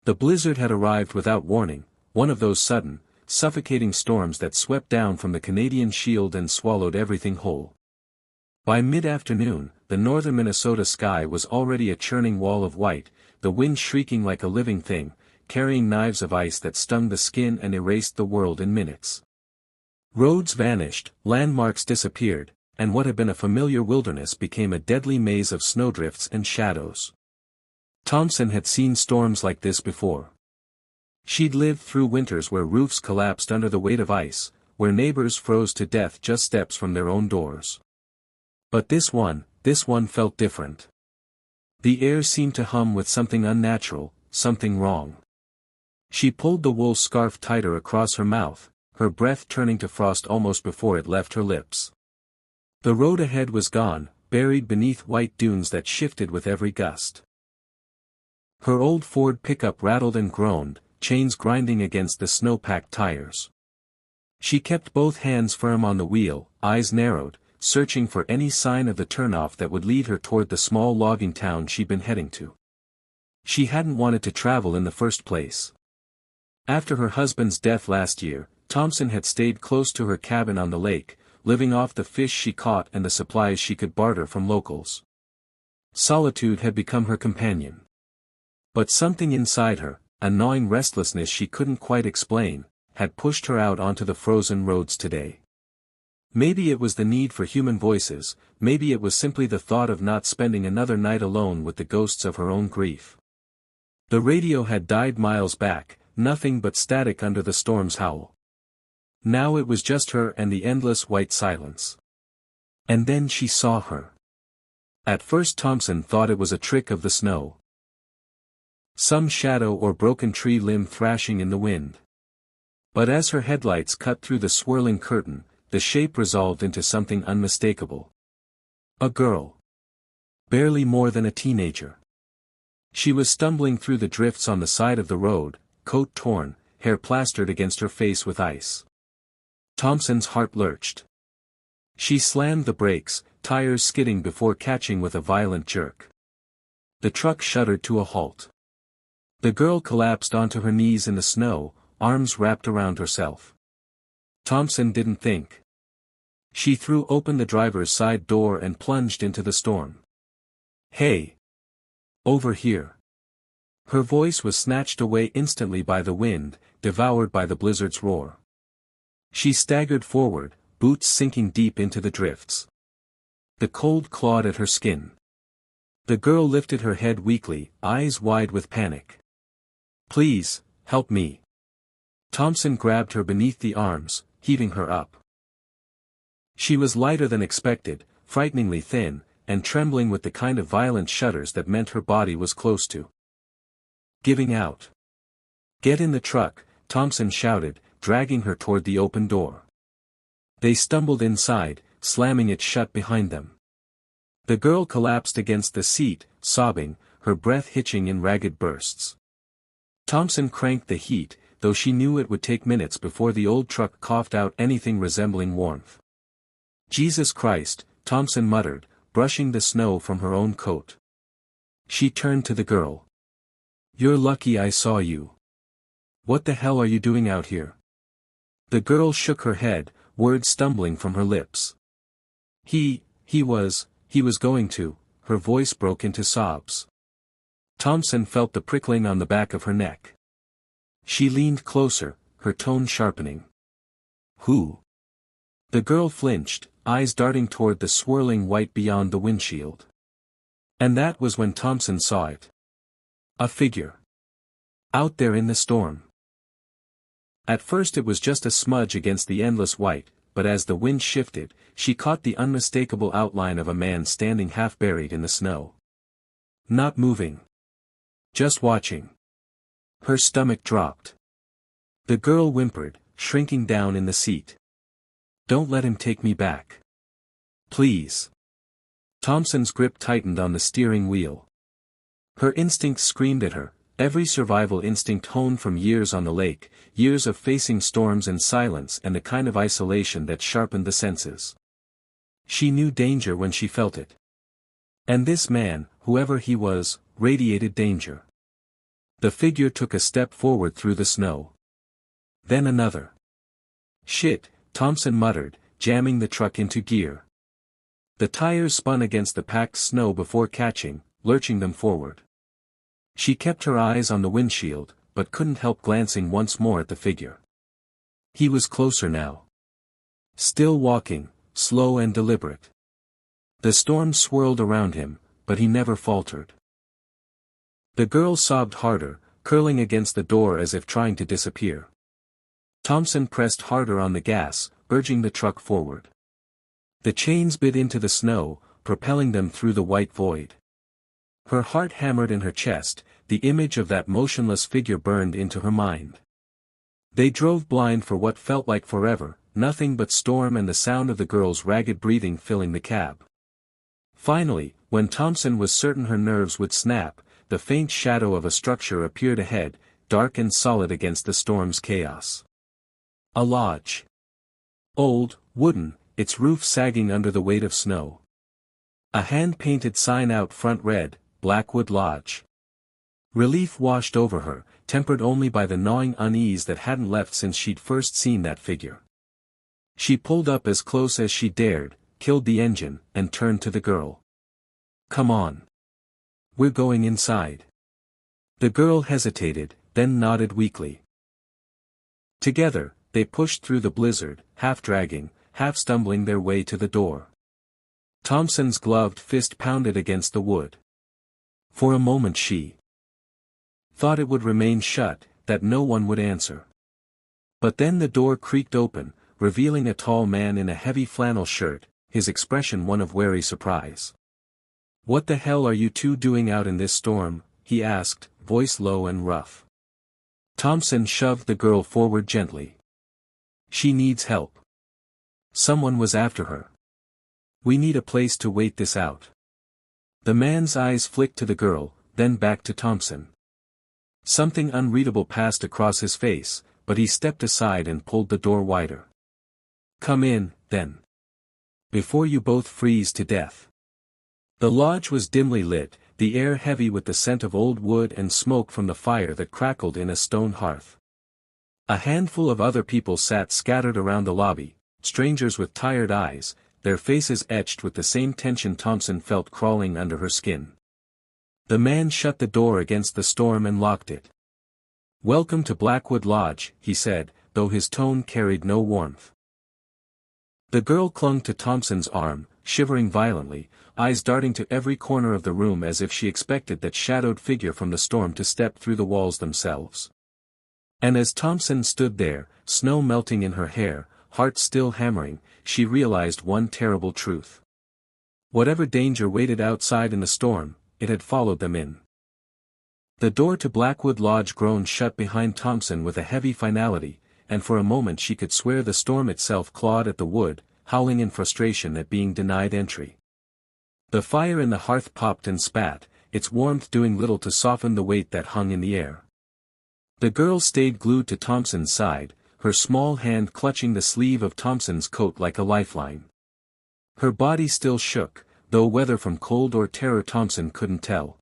The blizzard had arrived without warning, one of those sudden, suffocating storms that swept down from the Canadian Shield and swallowed everything whole. By mid-afternoon, the northern Minnesota sky was already a churning wall of white, the wind shrieking like a living thing, carrying knives of ice that stung the skin and erased the world in minutes. Roads vanished, landmarks disappeared, and what had been a familiar wilderness became a deadly maze of snowdrifts and shadows. Thompson had seen storms like this before. She'd lived through winters where roofs collapsed under the weight of ice, where neighbors froze to death just steps from their own doors. But this one felt different. The air seemed to hum with something unnatural, something wrong. She pulled the wool scarf tighter across her mouth, her breath turning to frost almost before it left her lips. The road ahead was gone, buried beneath white dunes that shifted with every gust. Her old Ford pickup rattled and groaned, chains grinding against the snow-packed tires. She kept both hands firm on the wheel, eyes narrowed, searching for any sign of the turnoff that would lead her toward the small logging town she'd been heading to. She hadn't wanted to travel in the first place. After her husband's death last year, Thompson had stayed close to her cabin on the lake, living off the fish she caught and the supplies she could barter from locals. Solitude had become her companion. But something inside her, a gnawing restlessness she couldn't quite explain, had pushed her out onto the frozen roads today. Maybe it was the need for human voices, maybe it was simply the thought of not spending another night alone with the ghosts of her own grief. The radio had died miles back, nothing but static under the storm's howl. Now it was just her and the endless white silence. And then she saw her. At first Thompson thought it was a trick of the snow. Some shadow or broken tree limb thrashing in the wind. But as her headlights cut through the swirling curtain, the shape resolved into something unmistakable. A girl. Barely more than a teenager. She was stumbling through the drifts on the side of the road, coat torn, hair plastered against her face with ice. Thompson's heart lurched. She slammed the brakes, tires skidding before catching with a violent jerk. The truck shuddered to a halt. The girl collapsed onto her knees in the snow, arms wrapped around herself. Thompson didn't think. She threw open the driver's side door and plunged into the storm. "Hey! Over here!" Her voice was snatched away instantly by the wind, devoured by the blizzard's roar. She staggered forward, boots sinking deep into the drifts. The cold clawed at her skin. The girl lifted her head weakly, eyes wide with panic. "Please, help me." Thompson grabbed her beneath the arms, heaving her up. She was lighter than expected, frighteningly thin, and trembling with the kind of violent shudders that meant her body was close to giving out. "Get in the truck," Thompson shouted, dragging her toward the open door. They stumbled inside, slamming it shut behind them. The girl collapsed against the seat, sobbing, her breath hitching in ragged bursts. Thompson cranked the heat, though she knew it would take minutes before the old truck coughed out anything resembling warmth. "Jesus Christ," Thompson muttered, brushing the snow from her own coat. She turned to the girl. "You're lucky I saw you. What the hell are you doing out here?" The girl shook her head, words stumbling from her lips. He was going to," her voice broke into sobs. Thompson felt the prickling on the back of her neck. She leaned closer, her tone sharpening. "Who?" The girl flinched, eyes darting toward the swirling white beyond the windshield. And that was when Thompson saw it. A figure. Out there in the storm. At first it was just a smudge against the endless white, but as the wind shifted, she caught the unmistakable outline of a man standing half buried in the snow. Not moving. Just watching. Her stomach dropped. The girl whimpered, shrinking down in the seat. "Don't let him take me back. Please." Thompson's grip tightened on the steering wheel. Her instincts screamed at her, every survival instinct honed from years on the lake, years of facing storms in silence and the kind of isolation that sharpened the senses. She knew danger when she felt it. And this man, whoever he was, radiated danger. The figure took a step forward through the snow. Then another. "Shit," Thompson muttered, jamming the truck into gear. The tires spun against the packed snow before catching, lurching them forward. She kept her eyes on the windshield, but couldn't help glancing once more at the figure. He was closer now. Still walking, slow and deliberate. The storm swirled around him, but he never faltered. The girl sobbed harder, curling against the door as if trying to disappear. Thompson pressed harder on the gas, urging the truck forward. The chains bit into the snow, propelling them through the white void. Her heart hammered in her chest, the image of that motionless figure burned into her mind. They drove blind for what felt like forever, nothing but storm and the sound of the girl's ragged breathing filling the cab. Finally, when Thompson was certain her nerves would snap, the faint shadow of a structure appeared ahead, dark and solid against the storm's chaos. A lodge. Old, wooden, its roof sagging under the weight of snow. A hand-painted sign out front read, "Blackwood Lodge." Relief washed over her, tempered only by the gnawing unease that hadn't left since she'd first seen that figure. She pulled up as close as she dared, killed the engine, and turned to the girl. "Come on. We're going inside." The girl hesitated, then nodded weakly. Together, they pushed through the blizzard, half dragging, half stumbling their way to the door. Thompson's gloved fist pounded against the wood. For a moment she thought it would remain shut, that no one would answer. But then the door creaked open, revealing a tall man in a heavy flannel shirt, his expression one of wary surprise. "What the hell are you two doing out in this storm?" he asked, voice low and rough. Thompson shoved the girl forward gently. "She needs help. Someone was after her. We need a place to wait this out." The man's eyes flicked to the girl, then back to Thompson. Something unreadable passed across his face, but he stepped aside and pulled the door wider. "Come in, then. Before you both freeze to death." The lodge was dimly lit, the air heavy with the scent of old wood and smoke from the fire that crackled in a stone hearth. A handful of other people sat scattered around the lobby, strangers with tired eyes, their faces etched with the same tension Thompson felt crawling under her skin. The man shut the door against the storm and locked it. "Welcome to Blackwood Lodge," he said, though his tone carried no warmth. The girl clung to Thompson's arm, shivering violently, eyes darting to every corner of the room as if she expected that shadowed figure from the storm to step through the walls themselves. And as Thompson stood there, snow melting in her hair, heart still hammering, she realized one terrible truth. Whatever danger waited outside in the storm, it had followed them in. The door to Blackwood Lodge groaned shut behind Thompson with a heavy finality, and for a moment she could swear the storm itself clawed at the wood, howling in frustration at being denied entry. The fire in the hearth popped and spat, its warmth doing little to soften the weight that hung in the air. The girl stayed glued to Thompson's side, her small hand clutching the sleeve of Thompson's coat like a lifeline. Her body still shook, though whether from cold or terror Thompson couldn't tell.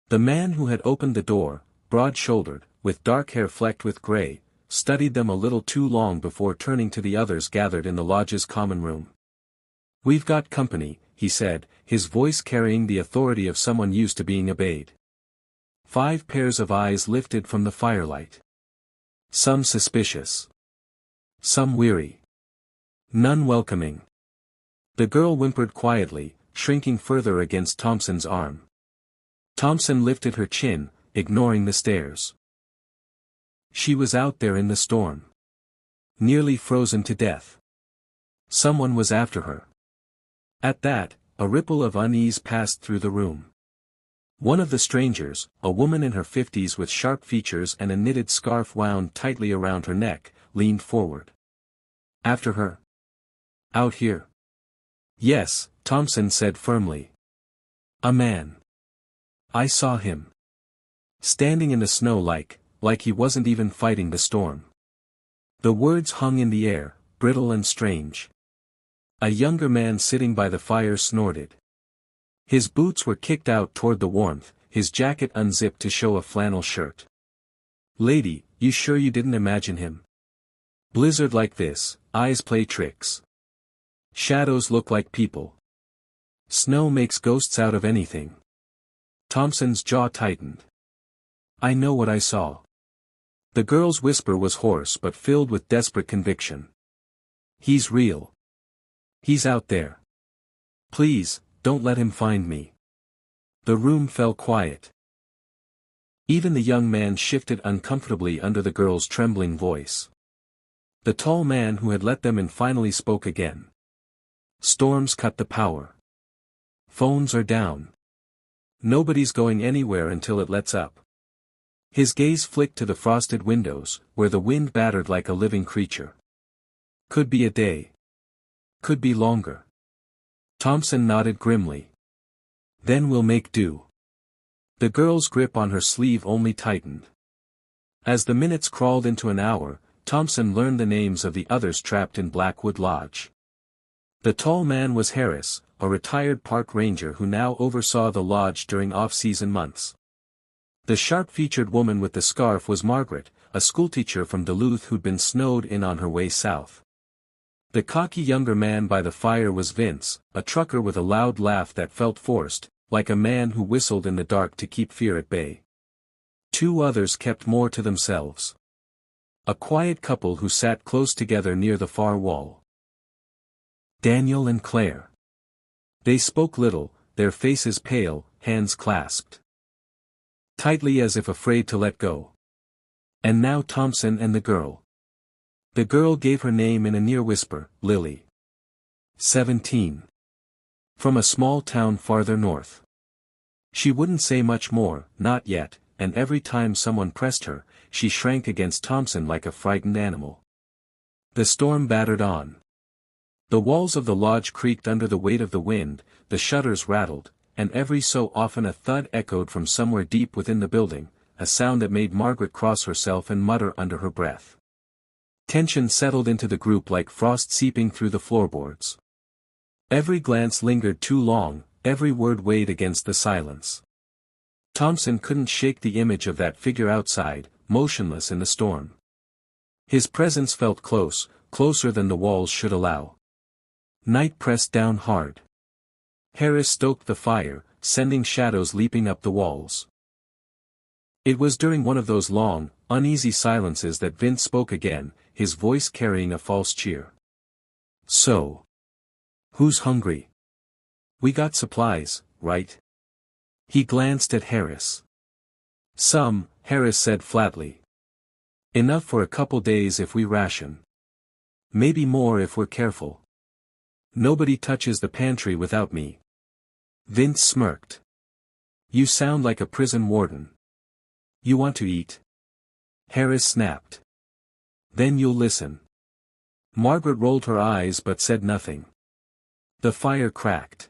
The man who had opened the door, broad-shouldered, with dark hair flecked with gray, studied them a little too long before turning to the others gathered in the lodge's common room. "We've got company," he said, his voice carrying the authority of someone used to being obeyed. 5 pairs of eyes lifted from the firelight. Some suspicious. Some weary. None welcoming. The girl whimpered quietly, shrinking further against Thompson's arm. Thompson lifted her chin, ignoring the stares. She was out there in the storm. Nearly frozen to death. Someone was after her. At that, a ripple of unease passed through the room. One of the strangers, a woman in her 50s with sharp features and a knitted scarf wound tightly around her neck, leaned forward. "After her? Out here?" "Yes," Thompson said firmly. "A man. I saw him. Standing in the snow like he wasn't even fighting the storm." The words hung in the air, brittle and strange. A younger man sitting by the fire snorted. His boots were kicked out toward the warmth, his jacket unzipped to show a flannel shirt. "Lady, you sure you didn't imagine him? Blizzard like this, eyes play tricks. Shadows look like people. Snow makes ghosts out of anything." Thompson's jaw tightened. "I know what I saw." The girl's whisper was hoarse but filled with desperate conviction. "He's real. He's out there. Please, don't let him find me." The room fell quiet. Even the young man shifted uncomfortably under the girl's trembling voice. The tall man who had let them in finally spoke again. "Storms cut the power. Phones are down. Nobody's going anywhere until it lets up." His gaze flicked to the frosted windows, where the wind battered like a living creature. "Could be a day. Could be longer." Thompson nodded grimly. "Then we'll make do." The girl's grip on her sleeve only tightened. As the minutes crawled into an hour, Thompson learned the names of the others trapped in Blackwood Lodge. The tall man was Harris, a retired park ranger who now oversaw the lodge during off-season months. The sharp-featured woman with the scarf was Margaret, a schoolteacher from Duluth who'd been snowed in on her way south. The cocky younger man by the fire was Vince, a trucker with a loud laugh that felt forced, like a man who whistled in the dark to keep fear at bay. Two others kept more to themselves. A quiet couple who sat close together near the far wall. Daniel and Claire. They spoke little, their faces pale, hands clasped tightly as if afraid to let go. And now Thompson and the girl. The girl gave her name in a near whisper, Lily. 17. From a small town farther north. She wouldn't say much more, not yet, and every time someone pressed her, she shrank against Thompson like a frightened animal. The storm battered on. The walls of the lodge creaked under the weight of the wind, the shutters rattled, and every so often a thud echoed from somewhere deep within the building, a sound that made Margaret cross herself and mutter under her breath. Tension settled into the group like frost seeping through the floorboards. Every glance lingered too long, every word weighed against the silence. Thompson couldn't shake the image of that figure outside, motionless in the storm. His presence felt close, closer than the walls should allow. Night pressed down hard. Harris stoked the fire, sending shadows leaping up the walls. It was during one of those long, uneasy silences that Vince spoke again, his voice carrying a false cheer. "So. Who's hungry? We got supplies, right?" He glanced at Harris. "Some," Harris said flatly. "Enough for a couple days if we ration. Maybe more if we're careful. Nobody touches the pantry without me." Vince smirked. "You sound like a prison warden. You want to eat?" Harris snapped. "Then you'll listen." Margaret rolled her eyes but said nothing. The fire cracked.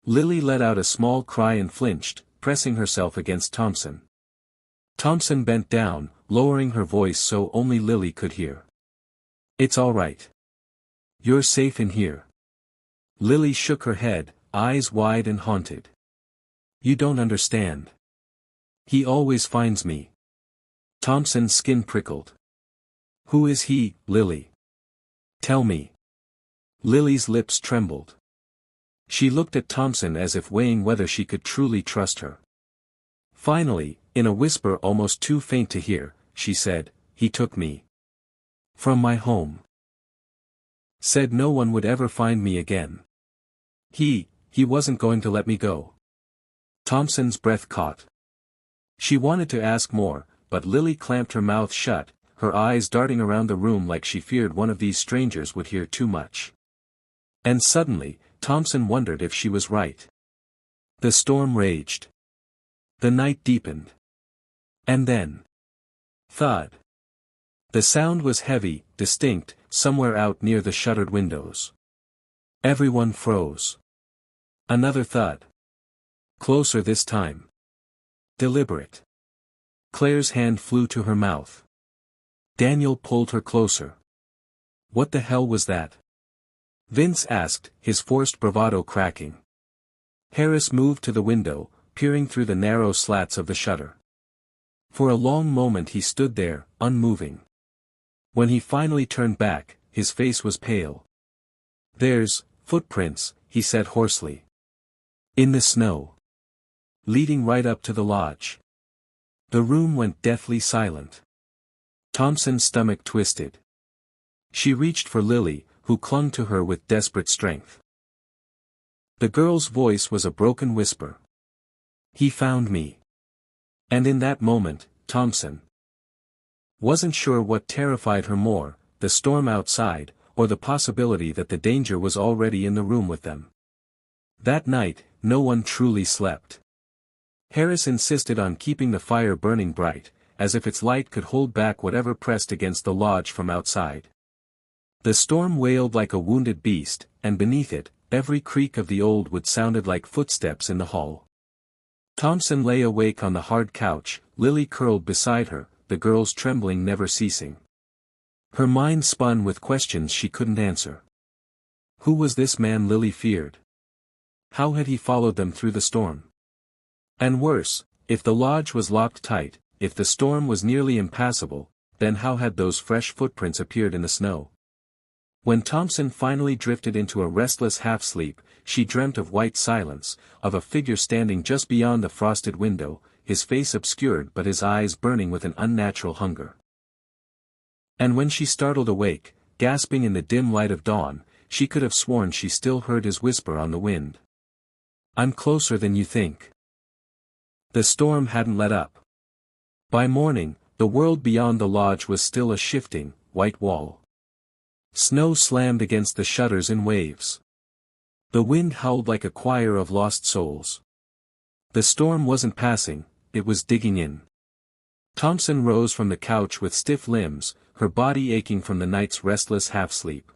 Lily let out a small cry and flinched, pressing herself against Thompson. Thompson bent down, lowering her voice so only Lily could hear. "It's all right. You're safe in here." Lily shook her head, eyes wide and haunted. "You don't understand. He always finds me." Thompson's skin prickled. "Who is he, Lily? Tell me." Lily's lips trembled. She looked at Thompson as if weighing whether she could truly trust her. Finally, in a whisper almost too faint to hear, she said, "He took me from my home. Said no one would ever find me again. He wasn't going to let me go." Thompson's breath caught. She wanted to ask more, but Lily clamped her mouth shut, her eyes darting around the room like she feared one of these strangers would hear too much. And suddenly, Thompson wondered if she was right. The storm raged. The night deepened. And then. Thud. The sound was heavy, distinct, somewhere out near the shuttered windows. Everyone froze. Another thud. Closer this time. Deliberate. Claire's hand flew to her mouth. Daniel pulled her closer. "What the hell was that?" Vince asked, his forced bravado cracking. Harris moved to the window, peering through the narrow slats of the shutter. For a long moment he stood there, unmoving. When he finally turned back, his face was pale. "There's footprints," he said hoarsely. "In the snow. Leading right up to the lodge." The room went deathly silent. Thompson's stomach twisted. She reached for Lily, who clung to her with desperate strength. The girl's voice was a broken whisper. "He found me." And in that moment, Thompson wasn't sure what terrified her more, the storm outside, or the possibility that the danger was already in the room with them. That night, no one truly slept. Harris insisted on keeping the fire burning bright, as if its light could hold back whatever pressed against the lodge from outside. The storm wailed like a wounded beast, and beneath it, every creak of the old wood sounded like footsteps in the hall. Thompson lay awake on the hard couch, Lily curled beside her, the girl's trembling never ceasing. Her mind spun with questions she couldn't answer. Who was this man Lily feared? How had he followed them through the storm? And worse, if the lodge was locked tight, if the storm was nearly impassable, then how had those fresh footprints appeared in the snow? When Thompson finally drifted into a restless half-sleep, she dreamt of white silence, of a figure standing just beyond the frosted window, his face obscured but his eyes burning with an unnatural hunger. And when she startled awake, gasping in the dim light of dawn, she could have sworn she still heard his whisper on the wind. "I'm closer than you think." The storm hadn't let up. By morning, the world beyond the lodge was still a shifting, white wall. Snow slammed against the shutters in waves. The wind howled like a choir of lost souls. The storm wasn't passing, it was digging in. Thompson rose from the couch with stiff limbs, her body aching from the night's restless half-sleep.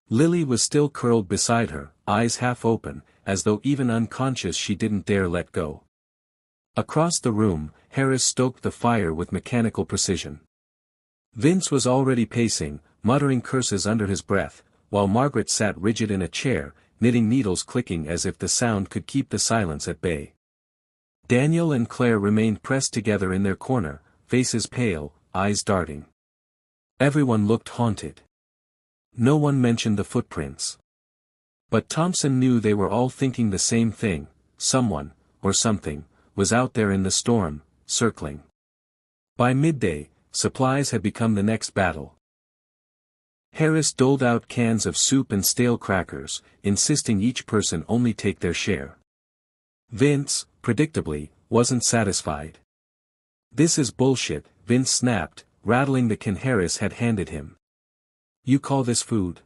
Lily was still curled beside her, eyes half open, as though even unconscious she didn't dare let go. Across the room, Harris stoked the fire with mechanical precision. Vince was already pacing, muttering curses under his breath, while Margaret sat rigid in a chair, knitting needles clicking as if the sound could keep the silence at bay. Daniel and Claire remained pressed together in their corner, faces pale, eyes darting. Everyone looked haunted. No one mentioned the footprints. But Thompson knew they were all thinking the same thing: someone, or something, was out there in the storm, circling. By midday, supplies had become the next battle. Harris doled out cans of soup and stale crackers, insisting each person only take their share. Vince, predictably, wasn't satisfied. "This is bullshit," Vince snapped, rattling the can Harris had handed him. "You call this food?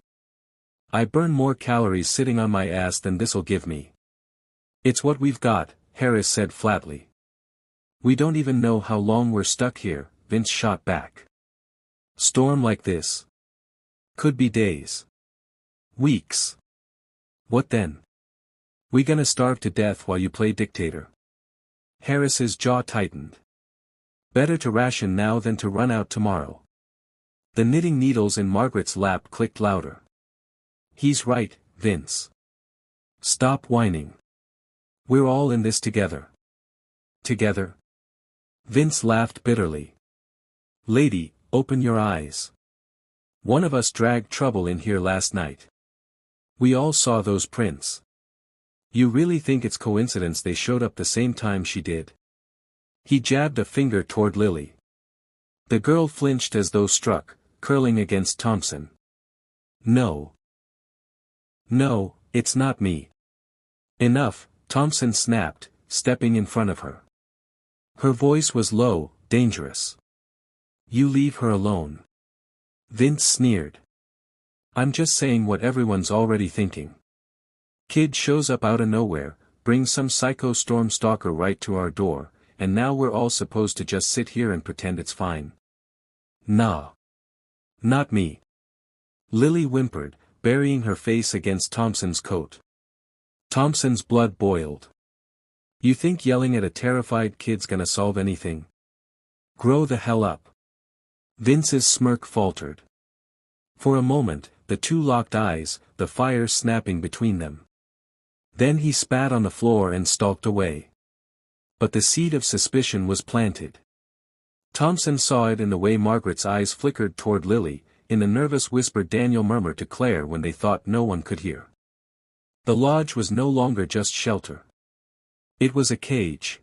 I burn more calories sitting on my ass than this'll give me." "It's what we've got," Harris said flatly. "We don't even know how long we're stuck here," Vince shot back. "Storm like this? Could be days. Weeks. What then? We gonna starve to death while you play dictator?" Harris's jaw tightened. Better to ration now than to run out tomorrow. The knitting needles in Margaret's lap clicked louder. "He's right, Vince. Stop whining. We're all in this together." "Together?" Vince laughed bitterly. "Lady, open your eyes. One of us dragged trouble in here last night. We all saw those prints. You really think it's coincidence they showed up the same time she did?" He jabbed a finger toward Lily. The girl flinched as though struck, curling against Thompson. "No. No, it's not me." "Enough," Thompson snapped, stepping in front of her. Her voice was low, dangerous. "You leave her alone." Vince sneered. "I'm just saying what everyone's already thinking. Kid shows up out of nowhere, brings some psycho storm stalker right to our door, and now we're all supposed to just sit here and pretend it's fine." "Nah. Not me." Lily whimpered, burying her face against Thompson's coat. Thompson's blood boiled. "You think yelling at a terrified kid's gonna solve anything? Grow the hell up." Vince's smirk faltered. For a moment, the two locked eyes, the fire snapping between them. Then he spat on the floor and stalked away. But the seed of suspicion was planted. Thompson saw it in the way Margaret's eyes flickered toward Lily, in the nervous whisper Daniel murmured to Claire when they thought no one could hear. The lodge was no longer just shelter. It was a cage.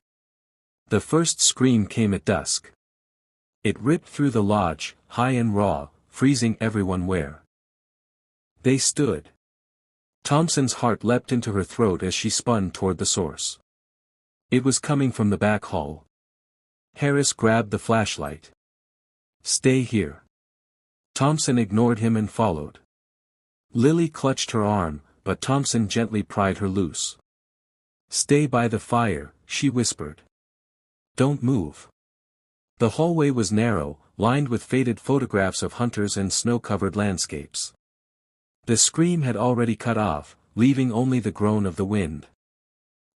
The first scream came at dusk. It ripped through the lodge, high and raw, freezing everyone where they stood. Thompson's heart leapt into her throat as she spun toward the source. It was coming from the back hall. Harris grabbed the flashlight. "Stay here." Thompson ignored him and followed. Lily clutched her arm, but Thompson gently pried her loose. "Stay by the fire," she whispered. "Don't move." The hallway was narrow, lined with faded photographs of hunters and snow-covered landscapes. The scream had already cut off, leaving only the groan of the wind.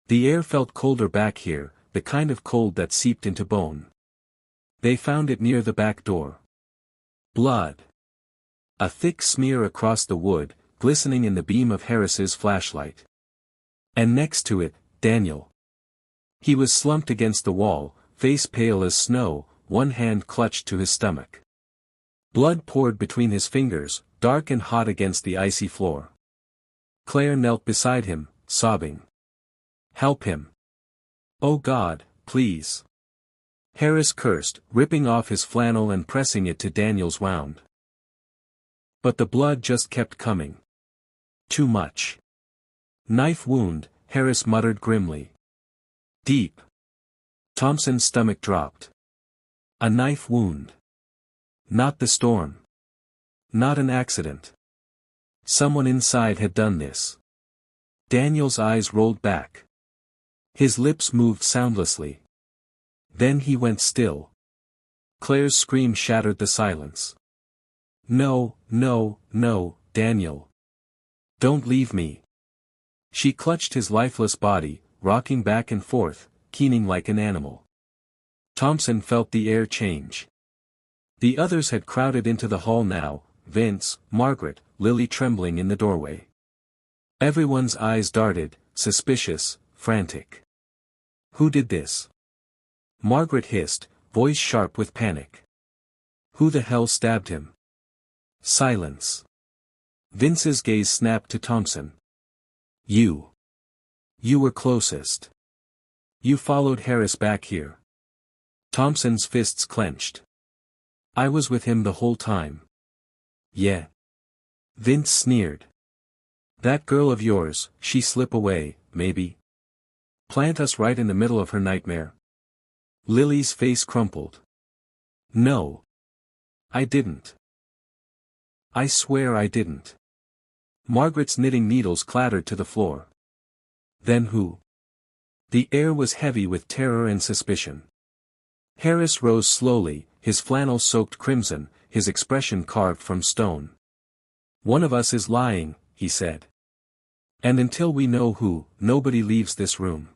The air felt colder back here, the kind of cold that seeped into bone. They found it near the back door. Blood. A thick smear across the wood, glistening in the beam of Harris's flashlight. And next to it, Daniel. He was slumped against the wall, face pale as snow, one hand clutched to his stomach. Blood poured between his fingers, dark and hot against the icy floor. Claire knelt beside him, sobbing. "Help him. Oh God, please." Harris cursed, ripping off his flannel and pressing it to Daniel's wound. But the blood just kept coming. Too much. "Knife wound," Harris muttered grimly. "Deep." Thompson's stomach dropped. A knife wound. Not the storm. Not an accident. Someone inside had done this. Daniel's eyes rolled back. His lips moved soundlessly. Then he went still. Claire's scream shattered the silence. "No, no, no, Daniel. Don't leave me." She clutched his lifeless body, rocking back and forth, keening like an animal. Thompson felt the air change. The others had crowded into the hall now, Vince, Margaret, Lily trembling in the doorway. Everyone's eyes darted, suspicious, frantic. "Who did this?" Margaret hissed, voice sharp with panic. "Who the hell stabbed him?" Silence. Vince's gaze snapped to Thompson. You. You were closest. You followed Harris back here." Thompson's fists clenched. "I was with him the whole time." "Yeah." Vince sneered. "That girl of yours, she slip away, maybe. Plant us right in the middle of her nightmare." Lily's face crumpled. "No. I didn't. I swear I didn't." Margaret's knitting needles clattered to the floor. "Then who?" The air was heavy with terror and suspicion. Harris rose slowly, his flannel soaked crimson, his expression carved from stone. "One of us is lying," he said. "And until we know who, nobody leaves this room.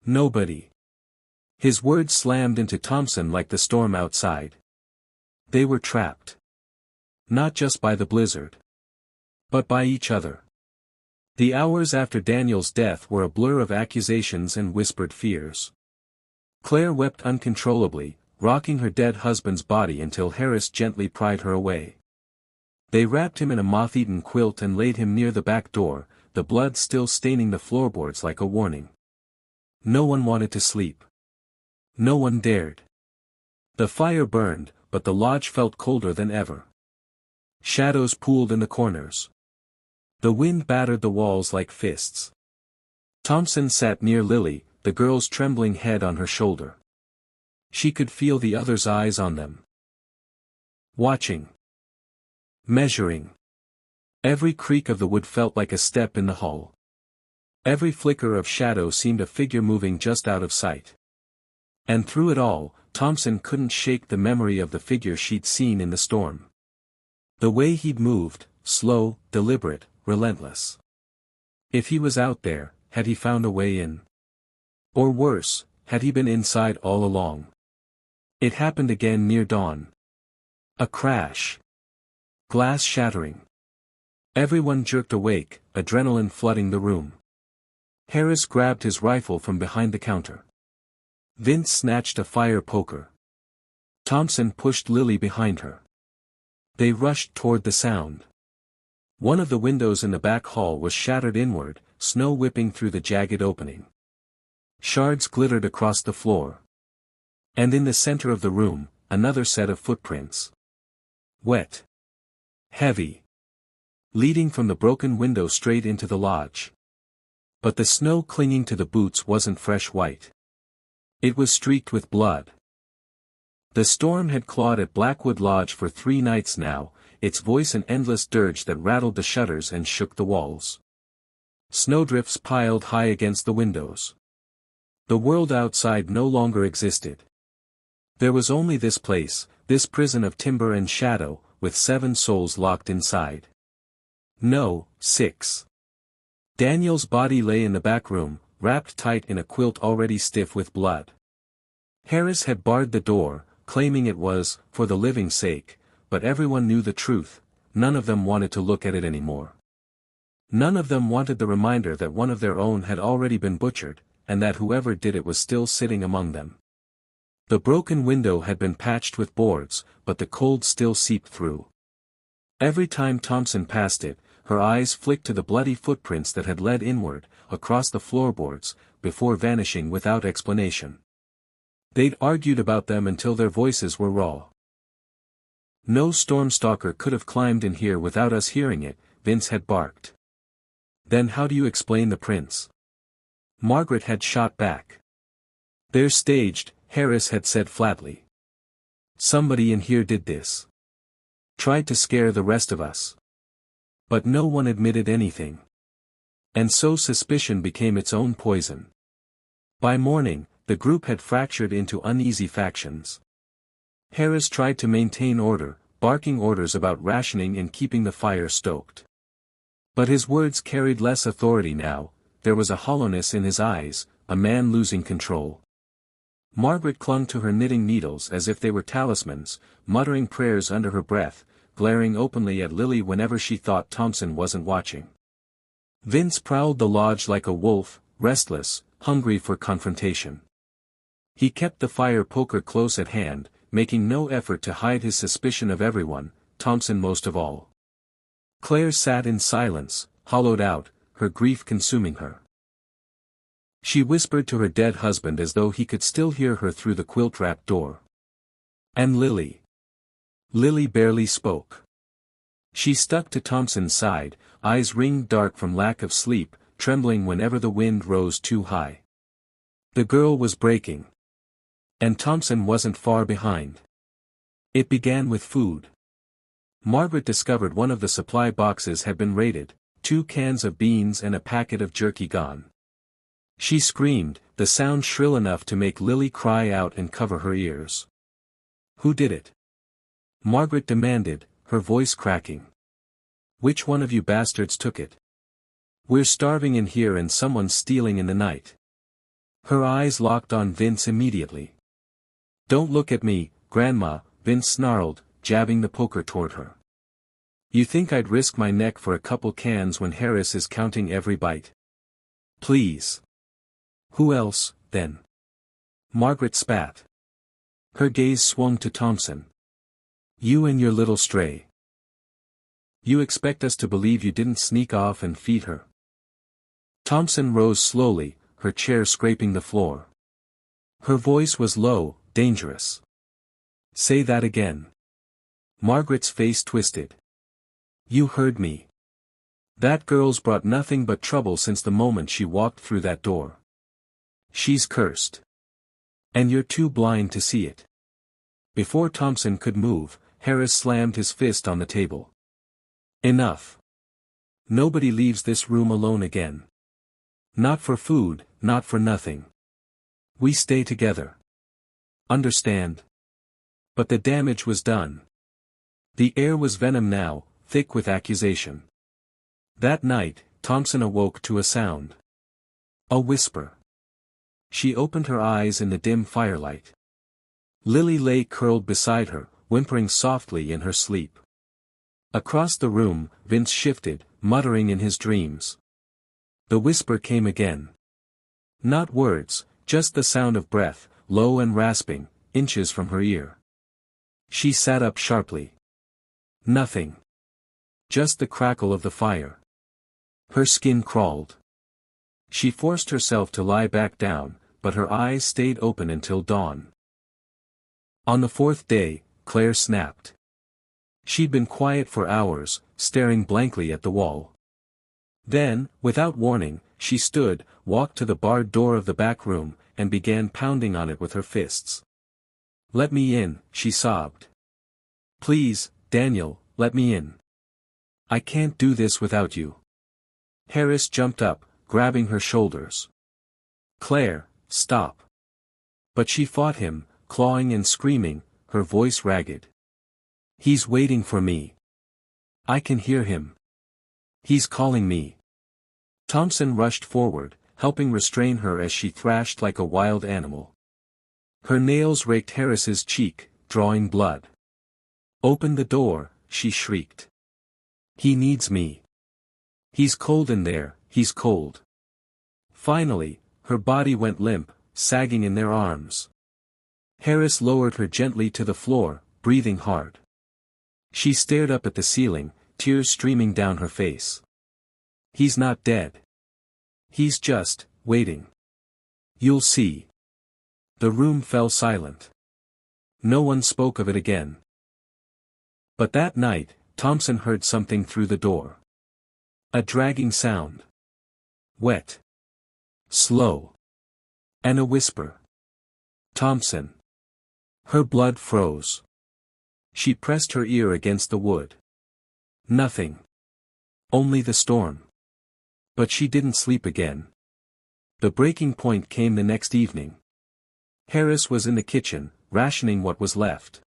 Nobody." His words slammed into Thompson like the storm outside. They were trapped. Not just by the blizzard. But by each other. The hours after Daniel's death were a blur of accusations and whispered fears. Claire wept uncontrollably, rocking her dead husband's body until Harris gently pried her away. They wrapped him in a moth-eaten quilt and laid him near the back door, the blood still staining the floorboards like a warning. No one wanted to sleep. No one dared. The fire burned, but the lodge felt colder than ever. Shadows pooled in the corners. The wind battered the walls like fists. Thompson sat near Lily, the girl's trembling head on her shoulder. She could feel the other's eyes on them. Watching. Measuring. Every creak of the wood felt like a step in the hall. Every flicker of shadow seemed a figure moving just out of sight. And through it all, Thompson couldn't shake the memory of the figure she'd seen in the storm. The way he'd moved, slow, deliberate, relentless. If he was out there, had he found a way in? Or worse, had he been inside all along? It happened again near dawn. A crash. Glass shattering. Everyone jerked awake, adrenaline flooding the room. Harris grabbed his rifle from behind the counter. Vince snatched a fire poker. Thompson pushed Lily behind her. They rushed toward the sound. One of the windows in the back hall was shattered inward, snow whipping through the jagged opening. Shards glittered across the floor. And in the center of the room, another set of footprints. Wet. Heavy. Leading from the broken window straight into the lodge. But the snow clinging to the boots wasn't fresh white. It was streaked with blood. The storm had clawed at Blackwood Lodge for 3 nights now, its voice an endless dirge that rattled the shutters and shook the walls. Snowdrifts piled high against the windows. The world outside no longer existed. There was only this place, this prison of timber and shadow, with 7 souls locked inside. No, 6. Daniel's body lay in the back room, wrapped tight in a quilt already stiff with blood. Harris had barred the door, claiming it was, for the living's sake, but everyone knew the truth, none of them wanted to look at it anymore. None of them wanted the reminder that one of their own had already been butchered, and that whoever did it was still sitting among them. The broken window had been patched with boards, but the cold still seeped through. Every time Thompson passed it, her eyes flicked to the bloody footprints that had led inward, across the floorboards, before vanishing without explanation. They'd argued about them until their voices were raw. "No stormstalker could have climbed in here without us hearing it," Vince had barked. "Then how do you explain the prints?" Margaret had shot back. "They're staged," Harris had said flatly. "Somebody in here did this. Tried to scare the rest of us." But no one admitted anything. And so suspicion became its own poison. By morning, the group had fractured into uneasy factions. Harris tried to maintain order, barking orders about rationing and keeping the fire stoked. But his words carried less authority now, there was a hollowness in his eyes, a man losing control. Margaret clung to her knitting needles as if they were talismans, muttering prayers under her breath, glaring openly at Lily whenever she thought Thompson wasn't watching. Vince prowled the lodge like a wolf, restless, hungry for confrontation. He kept the fire poker close at hand, making no effort to hide his suspicion of everyone, Thompson most of all. Claire sat in silence, hollowed out, her grief consuming her. She whispered to her dead husband as though he could still hear her through the quilt-wrapped door. And Lily. Lily barely spoke. She stuck to Thompson's side, eyes ringed dark from lack of sleep, trembling whenever the wind rose too high. The girl was breaking. And Thompson wasn't far behind. It began with food. Margaret discovered one of the supply boxes had been raided, 2 cans of beans and a packet of jerky gone. She screamed, the sound shrill enough to make Lily cry out and cover her ears. "Who did it?" Margaret demanded, her voice cracking. "Which one of you bastards took it? We're starving in here and someone's stealing in the night." Her eyes locked on Vince immediately. "Don't look at me, Grandma," Vince snarled, jabbing the poker toward her. "You think I'd risk my neck for a couple cans when Harris is counting every bite? Please." "Who else, then?" Margaret spat. Her gaze swung to Thompson. "You and your little stray. You expect us to believe you didn't sneak off and feed her?" Thompson rose slowly, her chair scraping the floor. Her voice was low, dangerous. "Say that again." Margaret's face twisted. "You heard me. That girl's brought nothing but trouble since the moment she walked through that door. She's cursed. And you're too blind to see it." Before Thompson could move, Harris slammed his fist on the table. "Enough. Nobody leaves this room alone again. Not for food, not for nothing. We stay together. Understand?" But the damage was done. The air was venom now, thick with accusation. That night, Thompson awoke to a sound. A whisper. She opened her eyes in the dim firelight. Lily lay curled beside her, whimpering softly in her sleep. Across the room, Vince shifted, muttering in his dreams. The whisper came again. Not words, just the sound of breath, low and rasping, inches from her ear. She sat up sharply. Nothing. Just the crackle of the fire. Her skin crawled. She forced herself to lie back down, but her eyes stayed open until dawn. On the fourth day, Claire snapped. She'd been quiet for hours, staring blankly at the wall. Then, without warning, she stood, walked to the barred door of the back room, and began pounding on it with her fists. "Let me in," she sobbed. "Please, Daniel, let me in. I can't do this without you." Harris jumped up, grabbing her shoulders. "Claire, stop." But she fought him, clawing and screaming, her voice ragged. "He's waiting for me. I can hear him. He's calling me." Thompson rushed forward, helping restrain her as she thrashed like a wild animal. Her nails raked Harris's cheek, drawing blood. "Open the door," she shrieked. "He needs me. He's cold in there, he's cold." Finally, her body went limp, sagging in their arms. Harris lowered her gently to the floor, breathing hard. She stared up at the ceiling, tears streaming down her face. "He's not dead. He's just waiting. You'll see." The room fell silent. No one spoke of it again. But that night, Thompson heard something through the door. A dragging sound. Wet. Slow. And a whisper. "Thompson." Her blood froze. She pressed her ear against the wood. Nothing. Only the storm. But she didn't sleep again. The breaking point came the next evening. Harris was in the kitchen, rationing what was left.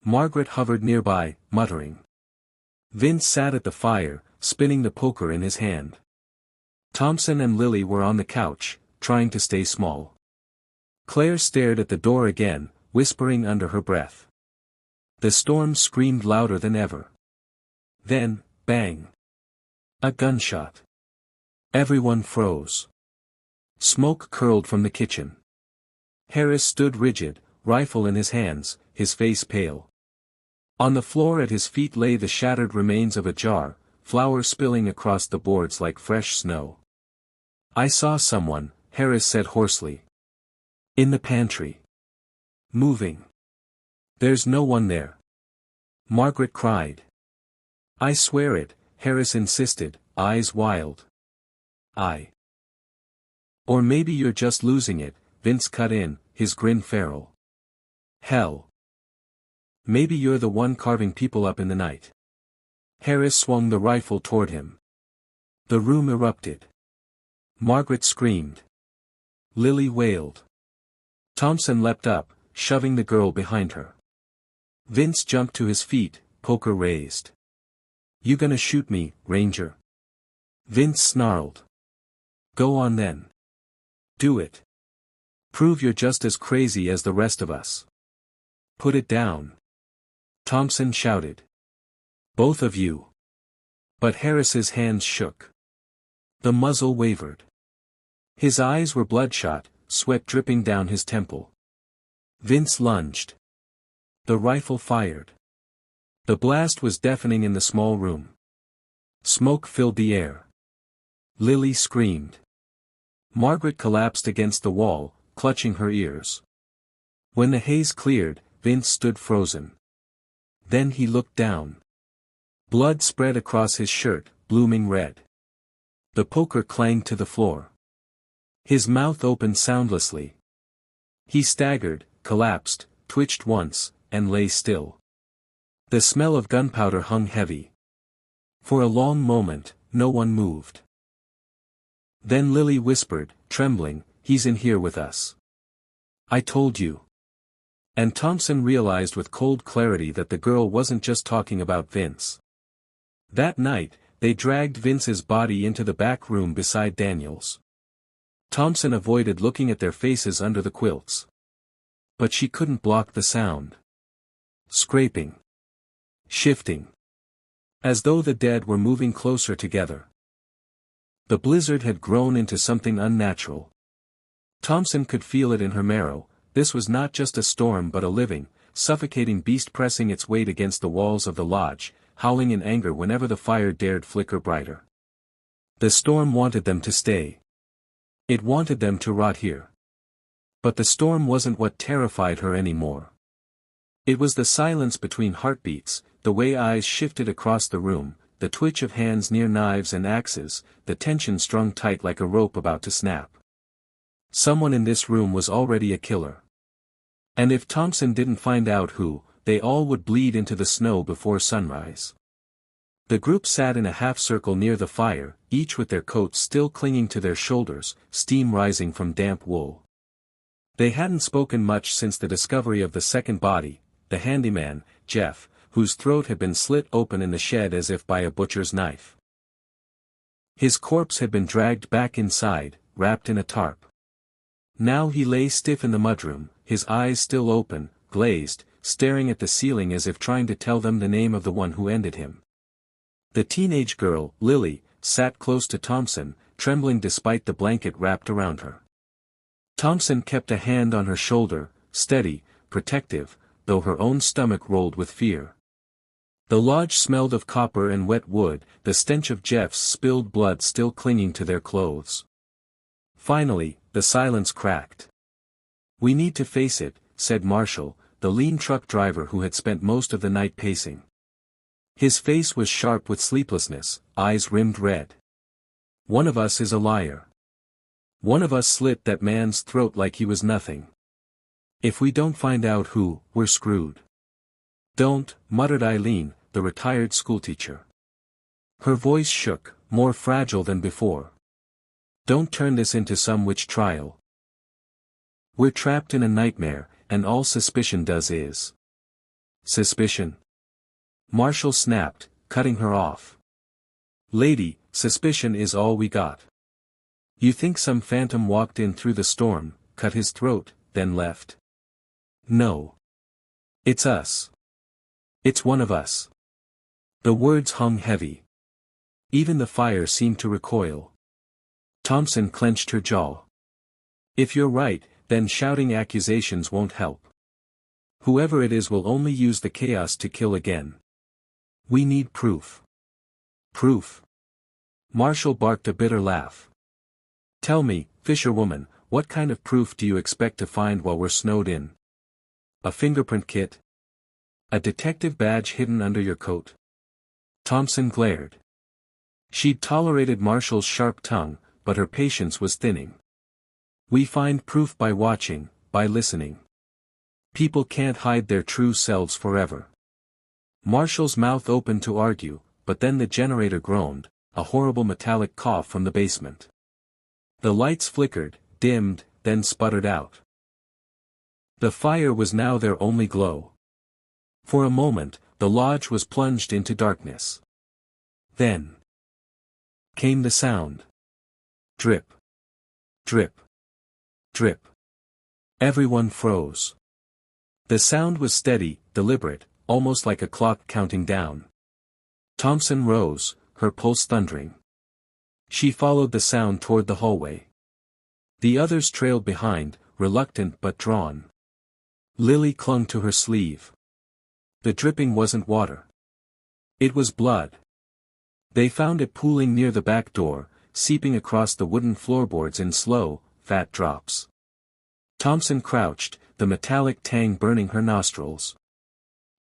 Margaret hovered nearby, muttering. Vince sat at the fire, spinning the poker in his hand. Thompson and Lily were on the couch, trying to stay small. Claire stared at the door again, whispering under her breath. The storm screamed louder than ever. Then, bang. A gunshot. Everyone froze. Smoke curled from the kitchen. Harris stood rigid, rifle in his hands, his face pale. On the floor at his feet lay the shattered remains of a jar, flour spilling across the boards like fresh snow. "I saw someone," Harris said hoarsely. "In the pantry. Moving. There's no one there." Margaret cried. "I swear it," Harris insisted, eyes wild. Or maybe you're just losing it," Vince cut in, his grin feral. "Hell. Maybe you're the one carving people up in the night." Harris swung the rifle toward him. The room erupted. Margaret screamed. Lily wailed. Thompson leapt up, shoving the girl behind her. Vince jumped to his feet, poker raised. "You gonna shoot me, Ranger?" Vince snarled. "Go on then. Do it. Prove you're just as crazy as the rest of us." "Put it down," Thompson shouted. "Both of you." But Harris's hands shook. The muzzle wavered. His eyes were bloodshot, sweat dripping down his temple. Vince lunged. The rifle fired. The blast was deafening in the small room. Smoke filled the air. Lily screamed. Margaret collapsed against the wall, clutching her ears. When the haze cleared, Vince stood frozen. Then he looked down. Blood spread across his shirt, blooming red. The poker clanged to the floor. His mouth opened soundlessly. He staggered, collapsed, twitched once, and lay still. The smell of gunpowder hung heavy. For a long moment, no one moved. Then Lily whispered, trembling, "He's in here with us. I told you." And Thompson realized with cold clarity that the girl wasn't just talking about Vince. That night, they dragged Vince's body into the back room beside Daniel's. Thompson avoided looking at their faces under the quilts. But she couldn't block the sound. Scraping. Shifting. As though the dead were moving closer together. The blizzard had grown into something unnatural. Thompson could feel it in her marrow. This was not just a storm but a living, suffocating beast pressing its weight against the walls of the lodge, howling in anger whenever the fire dared flicker brighter. The storm wanted them to stay. It wanted them to rot here. But the storm wasn't what terrified her anymore. It was the silence between heartbeats, the way eyes shifted across the room, the twitch of hands near knives and axes, the tension strung tight like a rope about to snap. Someone in this room was already a killer. And if Thompson didn't find out who, they all would bleed into the snow before sunrise. The group sat in a half-circle near the fire, each with their coats still clinging to their shoulders, steam rising from damp wool. They hadn't spoken much since the discovery of the second body, the handyman, Jeff, whose throat had been slit open in the shed as if by a butcher's knife. His corpse had been dragged back inside, wrapped in a tarp. Now he lay stiff in the mudroom, his eyes still open, glazed, staring at the ceiling as if trying to tell them the name of the one who ended him. The teenage girl, Lily, sat close to Thompson, trembling despite the blanket wrapped around her. Thompson kept a hand on her shoulder, steady, protective, though her own stomach rolled with fear. The lodge smelled of copper and wet wood, the stench of Jeff's spilled blood still clinging to their clothes. Finally, the silence cracked. "We need to face it," said Marshall, the lean truck driver who had spent most of the night pacing. His face was sharp with sleeplessness, eyes rimmed red. "One of us is a liar. One of us slit that man's throat like he was nothing. If we don't find out who, we're screwed." "Don't," muttered Eileen, the retired schoolteacher. Her voice shook, more fragile than before. "Don't turn this into some witch trial. We're trapped in a nightmare, and all suspicion does is." "Suspicion?" Marshall snapped, cutting her off. "Lady, suspicion is all we got. You think some phantom walked in through the storm, cut his throat, then left? No. It's us. It's one of us." The words hung heavy. Even the fire seemed to recoil. Thompson clenched her jaw. "If you're right, then shouting accusations won't help. Whoever it is will only use the chaos to kill again. We need proof." "Proof?" Marshall barked a bitter laugh. "Tell me, fisherwoman, what kind of proof do you expect to find while we're snowed in? A fingerprint kit? A detective badge hidden under your coat?" Thompson glared. She'd tolerated Marshall's sharp tongue, but her patience was thinning. "We find proof by watching, by listening. People can't hide their true selves forever." Marshall's mouth opened to argue, but then the generator groaned, a horrible metallic cough from the basement. The lights flickered, dimmed, then sputtered out. The fire was now their only glow. For a moment, the lodge was plunged into darkness. Then came the sound. Drip. Drip. Drip. Everyone froze. The sound was steady, deliberate, almost like a clock counting down. Thompson rose, her pulse thundering. She followed the sound toward the hallway. The others trailed behind, reluctant but drawn. Lily clung to her sleeve. The dripping wasn't water. It was blood. They found it pooling near the back door, seeping across the wooden floorboards in slow, fat drops. Thompson crouched, the metallic tang burning her nostrils.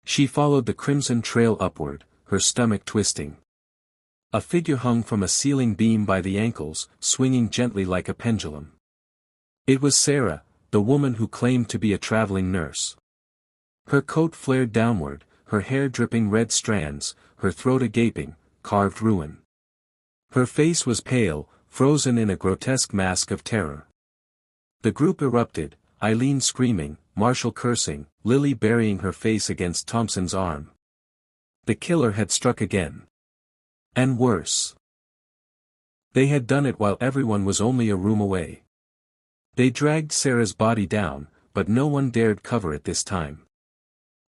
She followed the crimson trail upward, her stomach twisting. A figure hung from a ceiling beam by the ankles, swinging gently like a pendulum. It was Sarah, the woman who claimed to be a traveling nurse. Her coat flared downward, her hair dripping red strands, her throat a gaping, carved ruin. Her face was pale, frozen in a grotesque mask of terror. The group erupted, Eileen screaming, Marshall cursing, Lily burying her face against Thompson's arm. The killer had struck again. And worse. They had done it while everyone was only a room away. They dragged Sarah's body down, but no one dared cover it this time.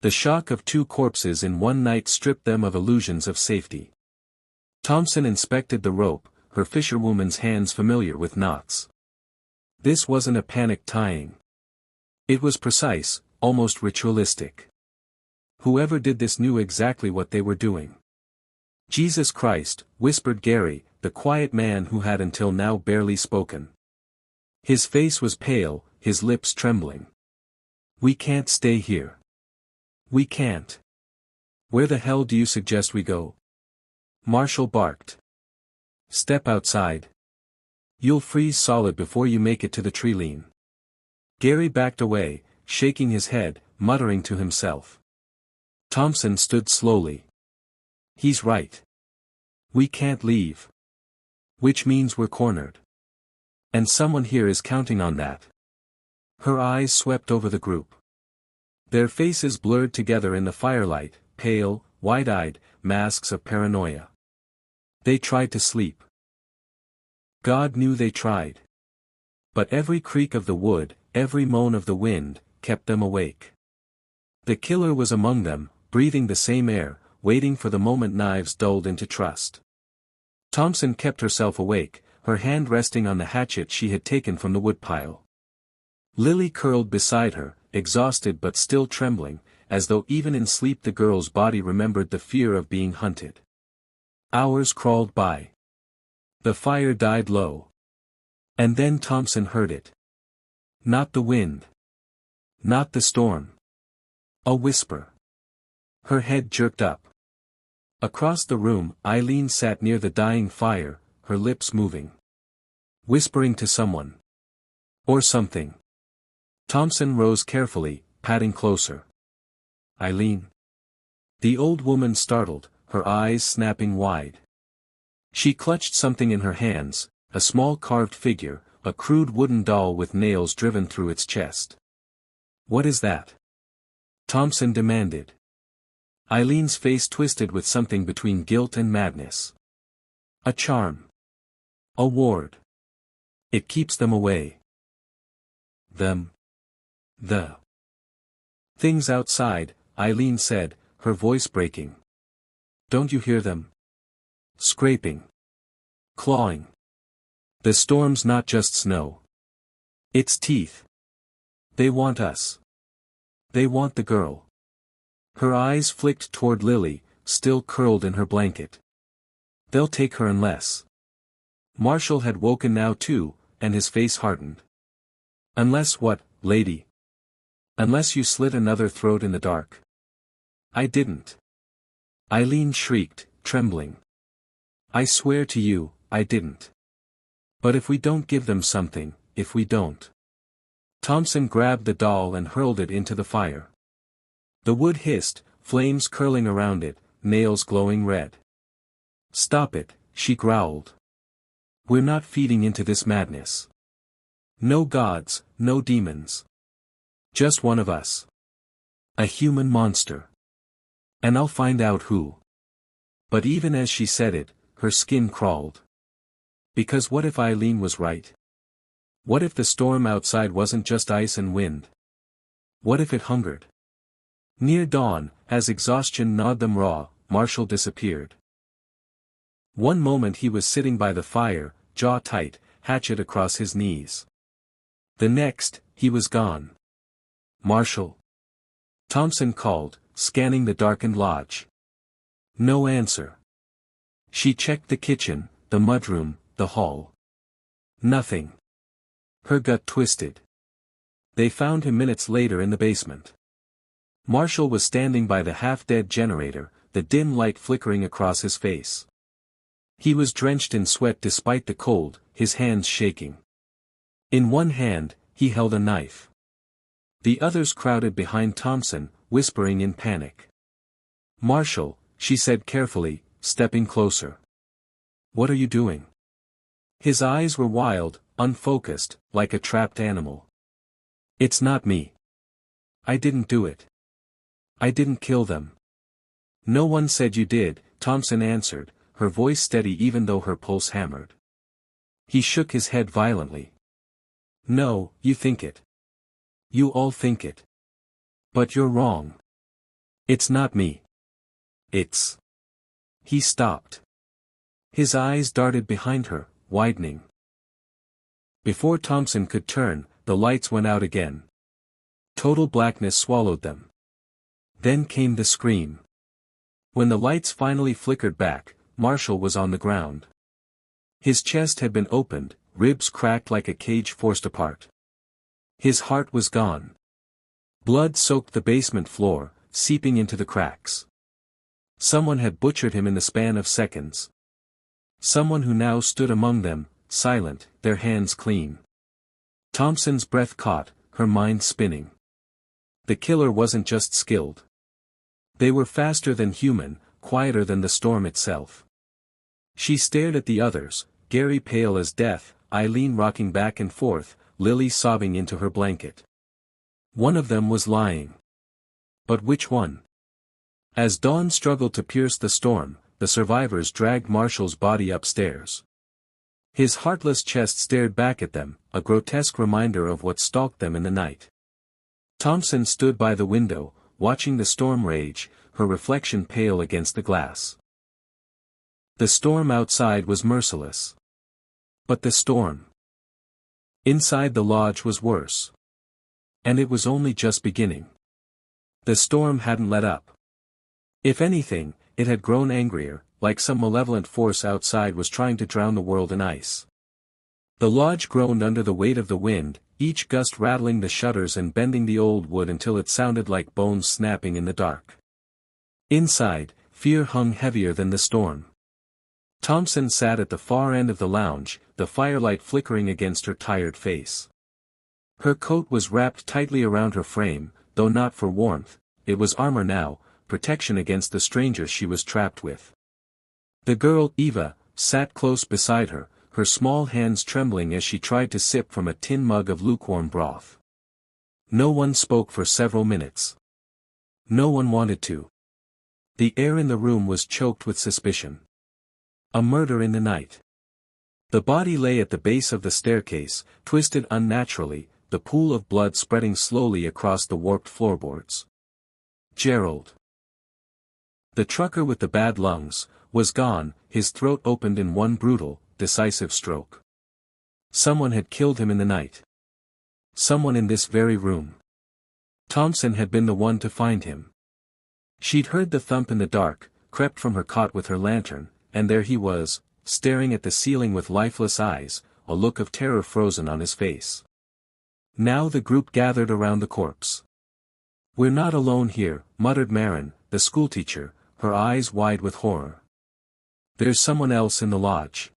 The shock of two corpses in one night stripped them of illusions of safety. Thompson inspected the rope, her fisherwoman's hands familiar with knots. This wasn't a panic tying. It was precise, almost ritualistic. Whoever did this knew exactly what they were doing. Jesus Christ, whispered Gary, the quiet man who had until now barely spoken. His face was pale, his lips trembling. We can't stay here. We can't. Where the hell do you suggest we go? Marshall barked. Step outside. You'll freeze solid before you make it to the treeline. Gary backed away, shaking his head, muttering to himself. Thompson stood slowly. He's right. We can't leave. Which means we're cornered. And someone here is counting on that. Her eyes swept over the group. Their faces blurred together in the firelight, pale, wide-eyed, masks of paranoia. They tried to sleep. God knew they tried. But every creak of the wood, every moan of the wind, kept them awake. The killer was among them, breathing the same air, waiting for the moment knives dulled into trust. Thompson kept herself awake, her hand resting on the hatchet she had taken from the woodpile. Lily curled beside her, exhausted but still trembling, as though even in sleep the girl's body remembered the fear of being hunted. Hours crawled by. The fire died low. And then Thompson heard it. Not the wind. Not the storm. A whisper. Her head jerked up. Across the room, Eileen sat near the dying fire, her lips moving. Whispering to someone. Or something. Thompson rose carefully, patting closer. Eileen. The old woman startled, her eyes snapping wide. She clutched something in her hands, a small carved figure, a crude wooden doll with nails driven through its chest. What is that? Thompson demanded. Eileen's face twisted with something between guilt and madness. A charm. A ward. It keeps them away. Them. The things outside, Eileen said, her voice breaking. Don't you hear them? Scraping. Clawing. The storm's not just snow. It's teeth. They want us. They want the girl. Her eyes flicked toward Lily, still curled in her blanket. They'll take her unless. Marshall had woken now too, and his face hardened. Unless what, lady? Unless you slit another throat in the dark. I didn't. Eileen shrieked, trembling. I swear to you, I didn't. But if we don't give them something, if we don't. Thompson grabbed the doll and hurled it into the fire. The wood hissed, flames curling around it, nails glowing red. Stop it, she growled. We're not feeding into this madness. No gods, no demons. Just one of us. A human monster. And I'll find out who. But even as she said it, her skin crawled. Because what if Eileen was right? What if the storm outside wasn't just ice and wind? What if it hungered? Near dawn, as exhaustion gnawed them raw, Marshall disappeared. One moment he was sitting by the fire, jaw tight, hatchet across his knees. The next, he was gone. Marshall. Thompson called, scanning the darkened lodge. No answer. She checked the kitchen, the mudroom, the hall. Nothing. Her gut twisted. They found him minutes later in the basement. Marshall was standing by the half-dead generator, the dim light flickering across his face. He was drenched in sweat despite the cold, his hands shaking. In one hand, he held a knife. The others crowded behind Thompson, whispering in panic. Marshall, she said carefully, stepping closer. What are you doing? His eyes were wild, unfocused, like a trapped animal. It's not me. I didn't do it. I didn't kill them. No one said you did, Thompson answered, her voice steady even though her pulse hammered. He shook his head violently. No, you think it. You all think it. But you're wrong. It's not me. It's. He stopped. His eyes darted behind her, widening. Before Thompson could turn, the lights went out again. Total blackness swallowed them. Then came the scream. When the lights finally flickered back, Marshall was on the ground. His chest had been opened, ribs cracked like a cage forced apart. His heart was gone. Blood soaked the basement floor, seeping into the cracks. Someone had butchered him in the span of seconds. Someone who now stood among them, silent, their hands clean. Thompson's breath caught, her mind spinning. The killer wasn't just skilled. They were faster than human, quieter than the storm itself. She stared at the others, Gary pale as death, Eileen rocking back and forth, Lily sobbing into her blanket. One of them was lying. But which one? As dawn struggled to pierce the storm, the survivors dragged Marshall's body upstairs. His heartless chest stared back at them, a grotesque reminder of what stalked them in the night. Thompson stood by the window, watching the storm rage, her reflection pale against the glass. The storm outside was merciless. But the storm inside the lodge was worse. And it was only just beginning. The storm hadn't let up. If anything, it had grown angrier, like some malevolent force outside was trying to drown the world in ice. The lodge groaned under the weight of the wind, each gust rattling the shutters and bending the old wood until it sounded like bones snapping in the dark. Inside, fear hung heavier than the storm. Thompson sat at the far end of the lounge, the firelight flickering against her tired face. Her coat was wrapped tightly around her frame, though not for warmth, it was armor now, protection against the stranger she was trapped with. The girl, Eva, sat close beside her, her small hands trembling as she tried to sip from a tin mug of lukewarm broth. No one spoke for several minutes. No one wanted to. The air in the room was choked with suspicion. A murder in the night. The body lay at the base of the staircase, twisted unnaturally, the pool of blood spreading slowly across the warped floorboards. Gerald. The trucker with the bad lungs was gone, his throat opened in one brutal, decisive stroke. Someone had killed him in the night. Someone in this very room. Thompson had been the one to find him. She'd heard the thump in the dark, crept from her cot with her lantern, and there he was, staring at the ceiling with lifeless eyes, a look of terror frozen on his face. Now the group gathered around the corpse. "We're not alone here," muttered Marin, the schoolteacher, her eyes wide with horror. "There's someone else in the lodge.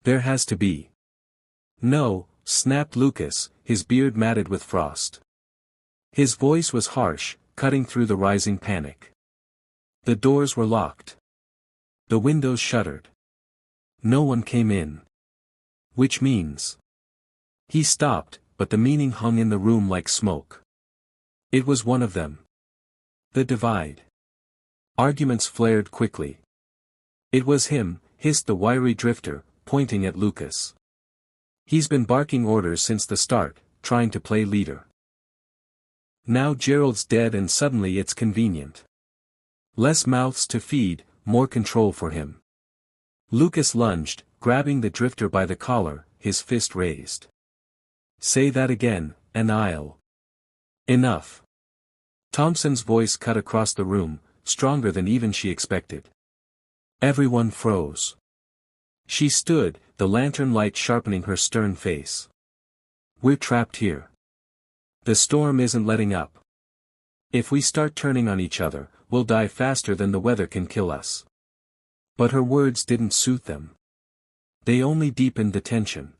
There has to be." "No," snapped Lucas, his beard matted with frost. His voice was harsh, cutting through the rising panic. The doors were locked. The windows shuttered. No one came in. Which means... He stopped, but the meaning hung in the room like smoke. It was one of them. The divide. Arguments flared quickly. "It was him," hissed the wiry drifter, pointing at Lucas. "He's been barking orders since the start, trying to play leader. Now Gerald's dead and suddenly it's convenient. Less mouths to feed, more control for him." Lucas lunged, grabbing the drifter by the collar, his fist raised. "Say that again, and I'll..." "Enough." Thompson's voice cut across the room, stronger than even she expected. Everyone froze. She stood, the lantern light sharpening her stern face. "We're trapped here. The storm isn't letting up. If we start turning on each other, we'll die faster than the weather can kill us." But her words didn't soothe them. They only deepened the tension.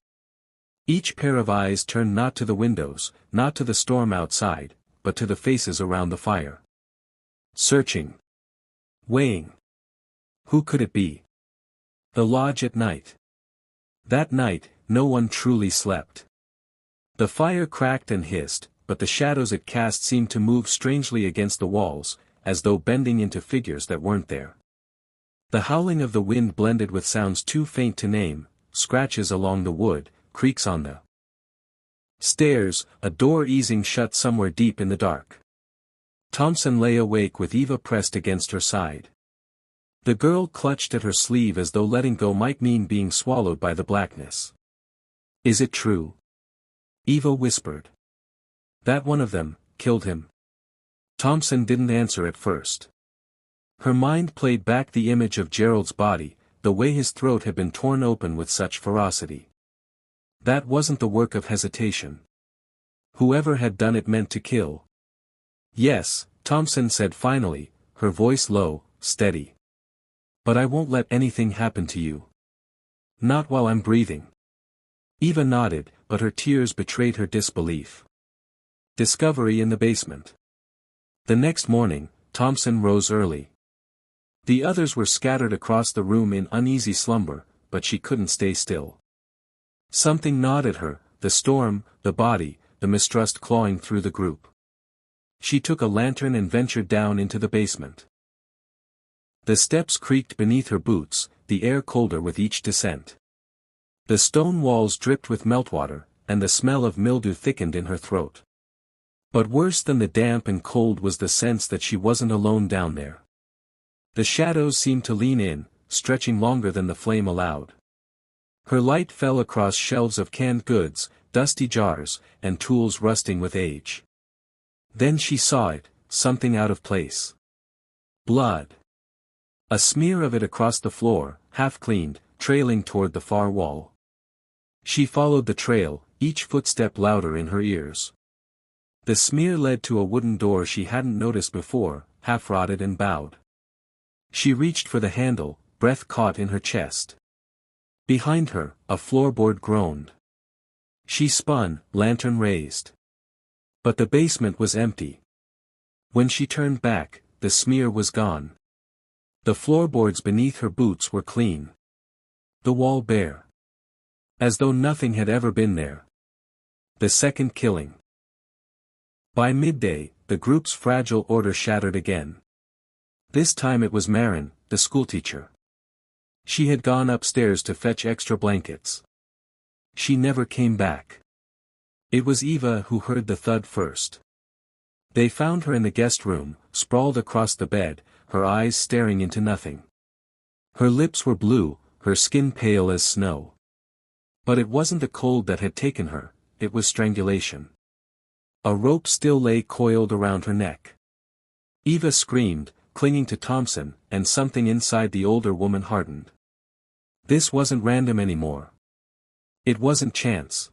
Each pair of eyes turned not to the windows, not to the storm outside, but to the faces around the fire. Searching. Weighing. Who could it be? The lodge at night. That night, no one truly slept. The fire cracked and hissed, but the shadows it cast seemed to move strangely against the walls, as though bending into figures that weren't there. The howling of the wind blended with sounds too faint to name, scratches along the wood, creaks on the stairs, a door easing shut somewhere deep in the dark. Thompson lay awake with Eva pressed against her side. The girl clutched at her sleeve as though letting go might mean being swallowed by the blackness. "Is it true?" Eva whispered. "That one of them, killed him? Thompson didn't answer at first. Her mind played back the image of Gerald's body, the way his throat had been torn open with such ferocity. That wasn't the work of hesitation. Whoever had done it meant to kill. Yes, Thompson said finally, her voice low, steady. But I won't let anything happen to you. Not while I'm breathing. Eva nodded, but her tears betrayed her disbelief. Discovery in the basement. The next morning, Thompson rose early. The others were scattered across the room in uneasy slumber, but she couldn't stay still. Something gnawed at her, the storm, the body, the mistrust clawing through the group. She took a lantern and ventured down into the basement. The steps creaked beneath her boots, the air colder with each descent. The stone walls dripped with meltwater, and the smell of mildew thickened in her throat. But worse than the damp and cold was the sense that she wasn't alone down there. The shadows seemed to lean in, stretching longer than the flame allowed. Her light fell across shelves of canned goods, dusty jars, and tools rusting with age. Then she saw it, something out of place. Blood. A smear of it across the floor, half cleaned, trailing toward the far wall. She followed the trail, each footstep louder in her ears. The smear led to a wooden door she hadn't noticed before, half rotted and bowed. She reached for the handle, breath caught in her chest. Behind her, a floorboard groaned. She spun, lantern raised. But the basement was empty. When she turned back, the smear was gone. The floorboards beneath her boots were clean. The wall bare. As though nothing had ever been there. The second killing. By midday, the group's fragile order shattered again. This time it was Marin, the schoolteacher. She had gone upstairs to fetch extra blankets. She never came back. It was Eva who heard the thud first. They found her in the guest room, sprawled across the bed, her eyes staring into nothing. Her lips were blue, her skin pale as snow. But it wasn't the cold that had taken her, it was strangulation. A rope still lay coiled around her neck. Eva screamed, clinging to Thompson, and something inside the older woman hardened. This wasn't random anymore. It wasn't chance.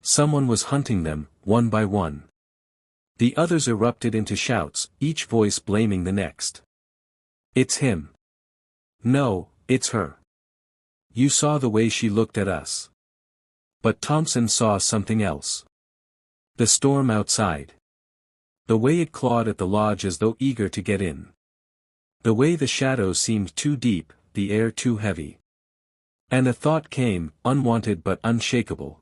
Someone was hunting them, one by one. The others erupted into shouts, each voice blaming the next. It's him. No, it's her. You saw the way she looked at us. But Thompson saw something else. The storm outside. The way it clawed at the lodge as though eager to get in. The way the shadows seemed too deep, the air too heavy. And a thought came, unwanted but unshakable.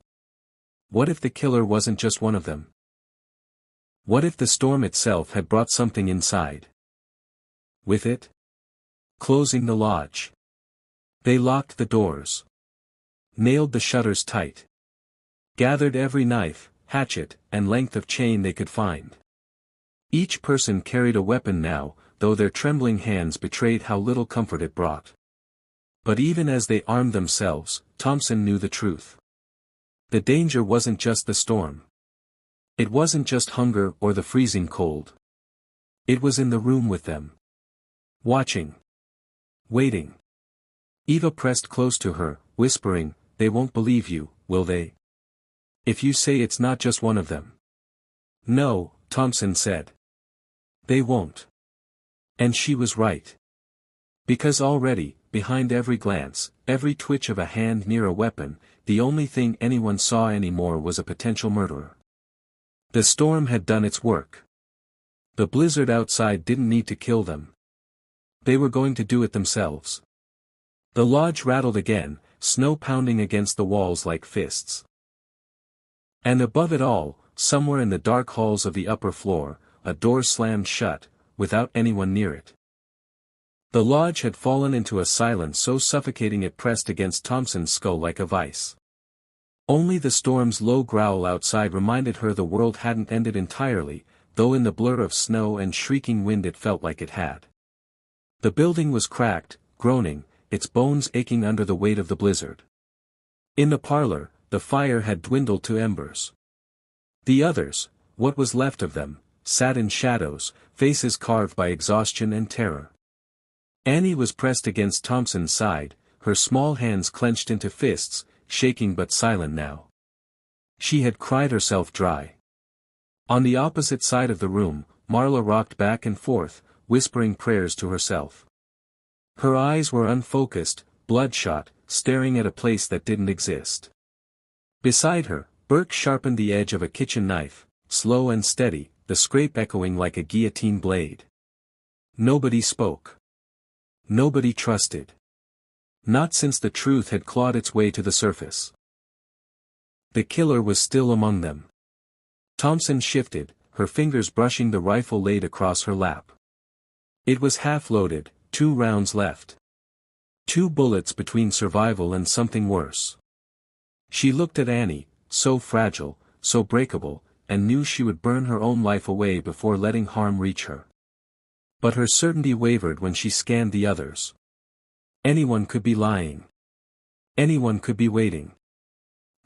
What if the killer wasn't just one of them? What if the storm itself had brought something inside? With it? Closing the lodge. They locked the doors. Nailed the shutters tight. Gathered every knife, hatchet, and length of chain they could find. Each person carried a weapon now, though their trembling hands betrayed how little comfort it brought. But even as they armed themselves, Thompson knew the truth. The danger wasn't just the storm. It wasn't just hunger or the freezing cold. It was in the room with them. Watching. Waiting. Eva pressed close to her, whispering, "They won't believe you, will they? If you say it's not just one of them." "No," Thompson said. "They won't." And she was right. Because already, behind every glance, every twitch of a hand near a weapon, the only thing anyone saw anymore was a potential murderer. The storm had done its work. The blizzard outside didn't need to kill them. They were going to do it themselves. The lodge rattled again, snow pounding against the walls like fists. And above it all, somewhere in the dark halls of the upper floor, a door slammed shut, without anyone near it. The lodge had fallen into a silence so suffocating it pressed against Thompson's skull like a vice. Only the storm's low growl outside reminded her the world hadn't ended entirely, though in the blur of snow and shrieking wind it felt like it had. The building was cracked, groaning, its bones aching under the weight of the blizzard. In the parlor, the fire had dwindled to embers. The others, what was left of them, sat in shadows, faces carved by exhaustion and terror. Annie was pressed against Thompson's side, her small hands clenched into fists, shaking but silent now. She had cried herself dry. On the opposite side of the room, Marla rocked back and forth, whispering prayers to herself. Her eyes were unfocused, bloodshot, staring at a place that didn't exist. Beside her, Burke sharpened the edge of a kitchen knife, slow and steady, the scrape echoing like a guillotine blade. Nobody spoke. Nobody trusted. Not since the truth had clawed its way to the surface. The killer was still among them. Thompson shifted, her fingers brushing the rifle laid across her lap. It was half-loaded, 2 rounds left. 2 bullets between survival and something worse. She looked at Annie, so fragile, so breakable, and knew she would burn her own life away before letting harm reach her. But her certainty wavered when she scanned the others. Anyone could be lying. Anyone could be waiting.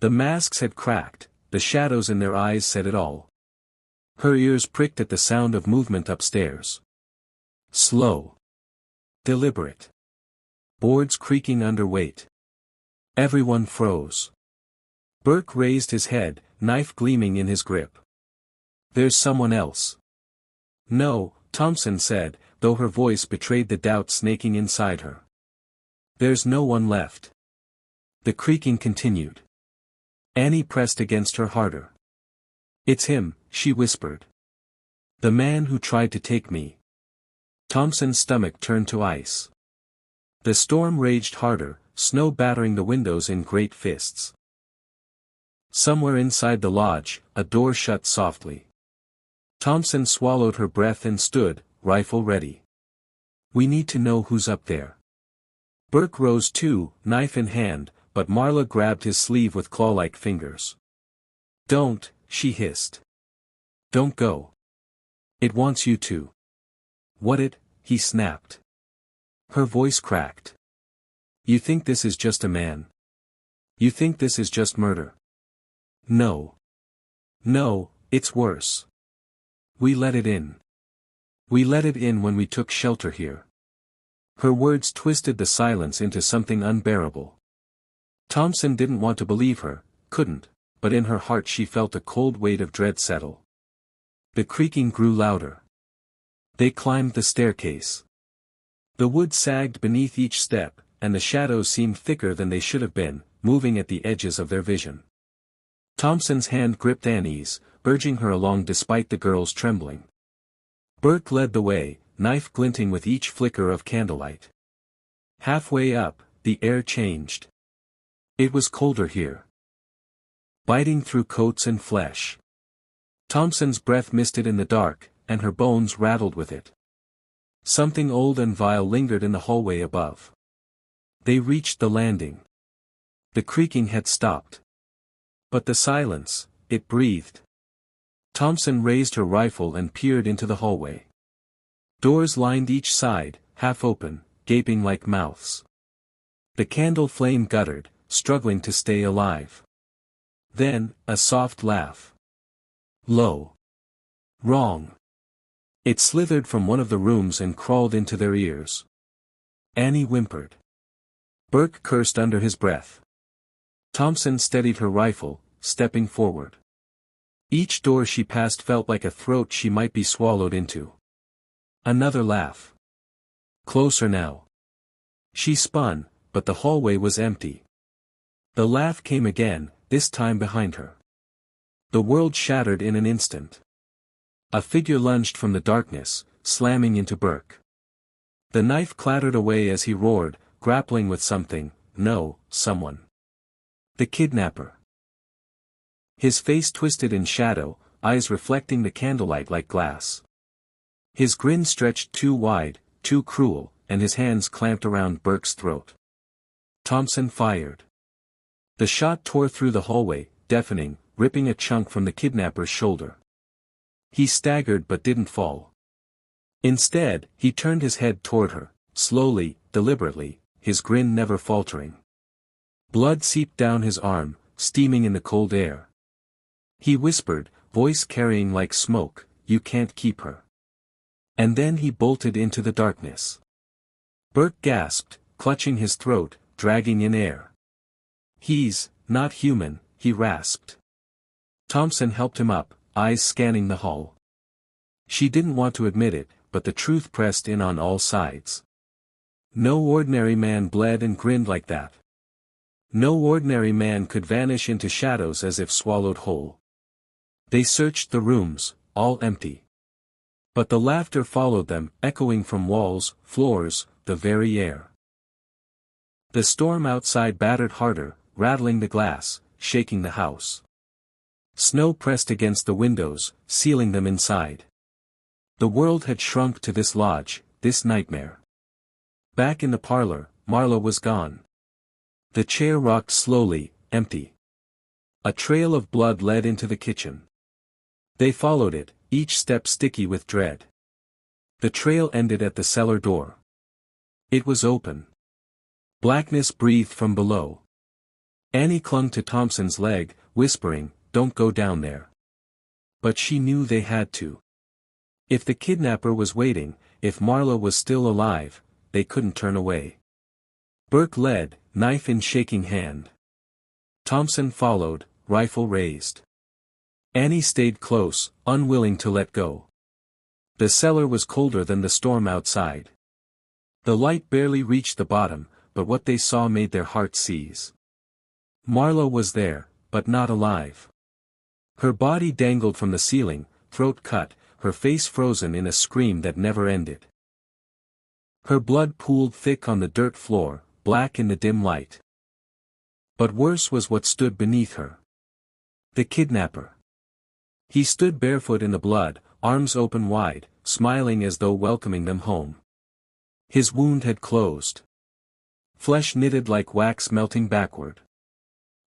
The masks had cracked, the shadows in their eyes said it all. Her ears pricked at the sound of movement upstairs. Slow. Deliberate. Boards creaking under weight. Everyone froze. Burke raised his head, knife gleaming in his grip. There's someone else. No, Thompson said, though her voice betrayed the doubt snaking inside her. There's no one left. The creaking continued. Annie pressed against her harder. It's him, she whispered. The man who tried to take me. Thompson's stomach turned to ice. The storm raged harder, snow battering the windows in great fists. Somewhere inside the lodge, a door shut softly. Thompson swallowed her breath and stood, rifle ready. We need to know who's up there. Burke rose too, knife in hand, but Marla grabbed his sleeve with claw-like fingers. Don't, she hissed. Don't go. It wants you to. What it? He snapped. Her voice cracked. You think this is just a man? You think this is just murder? No. No, it's worse. We let it in. We let it in when we took shelter here. Her words twisted the silence into something unbearable. Thompson didn't want to believe her, couldn't, but in her heart she felt a cold weight of dread settle. The creaking grew louder. They climbed the staircase. The wood sagged beneath each step, and the shadows seemed thicker than they should have been, moving at the edges of their vision. Thompson's hand gripped Annie's, urging her along despite the girl's trembling. Burke led the way, knife glinting with each flicker of candlelight. Halfway up, the air changed. It was colder here. Biting through coats and flesh. Thompson's breath misted in the dark, and her bones rattled with it. Something old and vile lingered in the hallway above. They reached the landing. The creaking had stopped. But the silence, it breathed. Thompson raised her rifle and peered into the hallway. Doors lined each side, half open, gaping like mouths. The candle flame guttered, struggling to stay alive. Then, a soft laugh. Low. Wrong. It slithered from one of the rooms and crawled into their ears. Annie whimpered. Burke cursed under his breath. Thompson steadied her rifle, stepping forward. Each door she passed felt like a throat she might be swallowed into. Another laugh. Closer now. She spun, but the hallway was empty. The laugh came again, this time behind her. The world shattered in an instant. A figure lunged from the darkness, slamming into Burke. The knife clattered away as he roared, grappling with something, no, someone. The kidnapper. His face twisted in shadow, eyes reflecting the candlelight like glass. His grin stretched too wide, too cruel, and his hands clamped around Burke's throat. Thompson fired. The shot tore through the hallway, deafening, ripping a chunk from the kidnapper's shoulder. He staggered but didn't fall. Instead, he turned his head toward her, slowly, deliberately, his grin never faltering. Blood seeped down his arm, steaming in the cold air. He whispered, voice carrying like smoke, "You can't keep her." And then he bolted into the darkness. Burke gasped, clutching his throat, dragging in air. "He's not human," he rasped. Thompson helped him up, eyes scanning the hull. She didn't want to admit it, but the truth pressed in on all sides. No ordinary man bled and grinned like that. No ordinary man could vanish into shadows as if swallowed whole. They searched the rooms, all empty. But the laughter followed them, echoing from walls, floors, the very air. The storm outside battered harder, rattling the glass, shaking the house. Snow pressed against the windows, sealing them inside. The world had shrunk to this lodge, this nightmare. Back in the parlor, Marla was gone. The chair rocked slowly, empty. A trail of blood led into the kitchen. They followed it, each step sticky with dread. The trail ended at the cellar door. It was open. Blackness breathed from below. Annie clung to Thompson's leg, whispering, "Don't go down there." But she knew they had to. If the kidnapper was waiting, if Marla was still alive, they couldn't turn away. Burke led, knife in shaking hand. Thompson followed, rifle raised. Annie stayed close, unwilling to let go. The cellar was colder than the storm outside. The light barely reached the bottom, but what they saw made their hearts seize. Marla was there, but not alive. Her body dangled from the ceiling, throat cut, her face frozen in a scream that never ended. Her blood pooled thick on the dirt floor, black in the dim light. But worse was what stood beneath her. The kidnapper. He stood barefoot in the blood, arms open wide, smiling as though welcoming them home. His wound had closed. Flesh knitted like wax melting backward.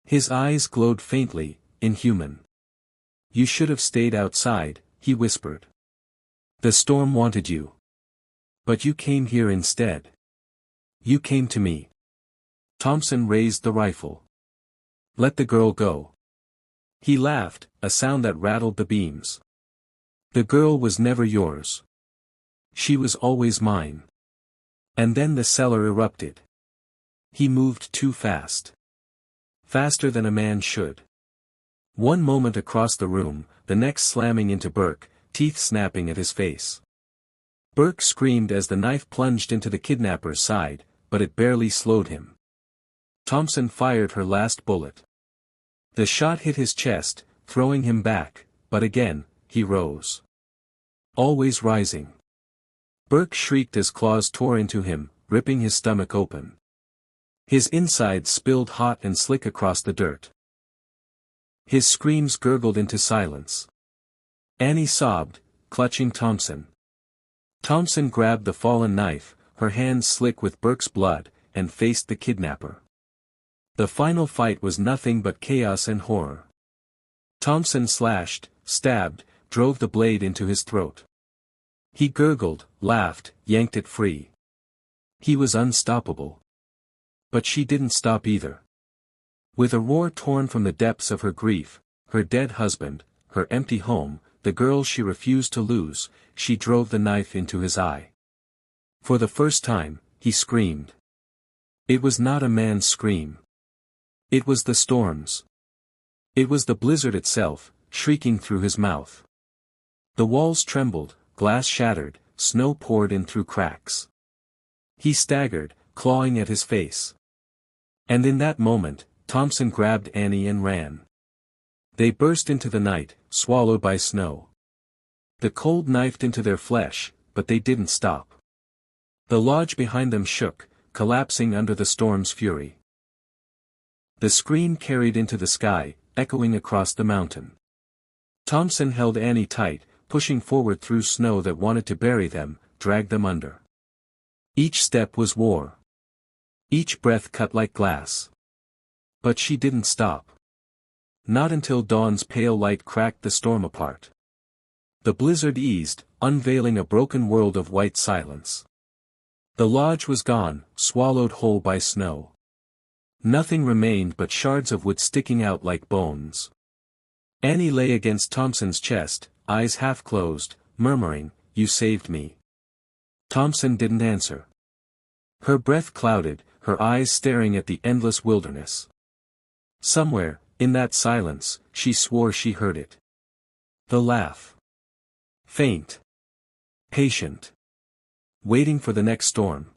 His eyes glowed faintly, inhuman. "You should have stayed outside," he whispered. "The storm wanted you. But you came here instead. You came to me." Thompson raised the rifle. "Let the girl go." He laughed, a sound that rattled the beams. "The girl was never yours. She was always mine." And then the cellar erupted. He moved too fast. Faster than a man should. One moment across the room, the next slamming into Burke, teeth snapping at his face. Burke screamed as the knife plunged into the kidnapper's side, but it barely slowed him. Thompson fired her last bullet. The shot hit his chest, throwing him back, but again, he rose. Always rising. Burke shrieked as claws tore into him, ripping his stomach open. His insides spilled hot and slick across the dirt. His screams gurgled into silence. Annie sobbed, clutching Thompson. Thompson grabbed the fallen knife, her hands slick with Burke's blood, and faced the kidnapper. The final fight was nothing but chaos and horror. Thompson slashed, stabbed, drove the blade into his throat. He gurgled, laughed, yanked it free. He was unstoppable. But she didn't stop either. With a roar torn from the depths of her grief, her dead husband, her empty home, the girl she refused to lose, she drove the knife into his eye. For the first time, he screamed. It was not a man's scream. It was the storm's. It was the blizzard itself, shrieking through his mouth. The walls trembled, glass shattered, snow poured in through cracks. He staggered, clawing at his face. And in that moment, Thompson grabbed Annie and ran. They burst into the night, swallowed by snow. The cold knifed into their flesh, but they didn't stop. The lodge behind them shook, collapsing under the storm's fury. The scream carried into the sky, echoing across the mountain. Thompson held Annie tight, pushing forward through snow that wanted to bury them, drag them under. Each step was war. Each breath cut like glass. But she didn't stop. Not until dawn's pale light cracked the storm apart. The blizzard eased, unveiling a broken world of white silence. The lodge was gone, swallowed whole by snow. Nothing remained but shards of wood sticking out like bones. Annie lay against Thompson's chest, eyes half closed, murmuring, "You saved me." Thompson didn't answer. Her breath clouded, her eyes staring at the endless wilderness. Somewhere, in that silence, she swore she heard it. The laugh. Faint. Patient. Waiting for the next storm.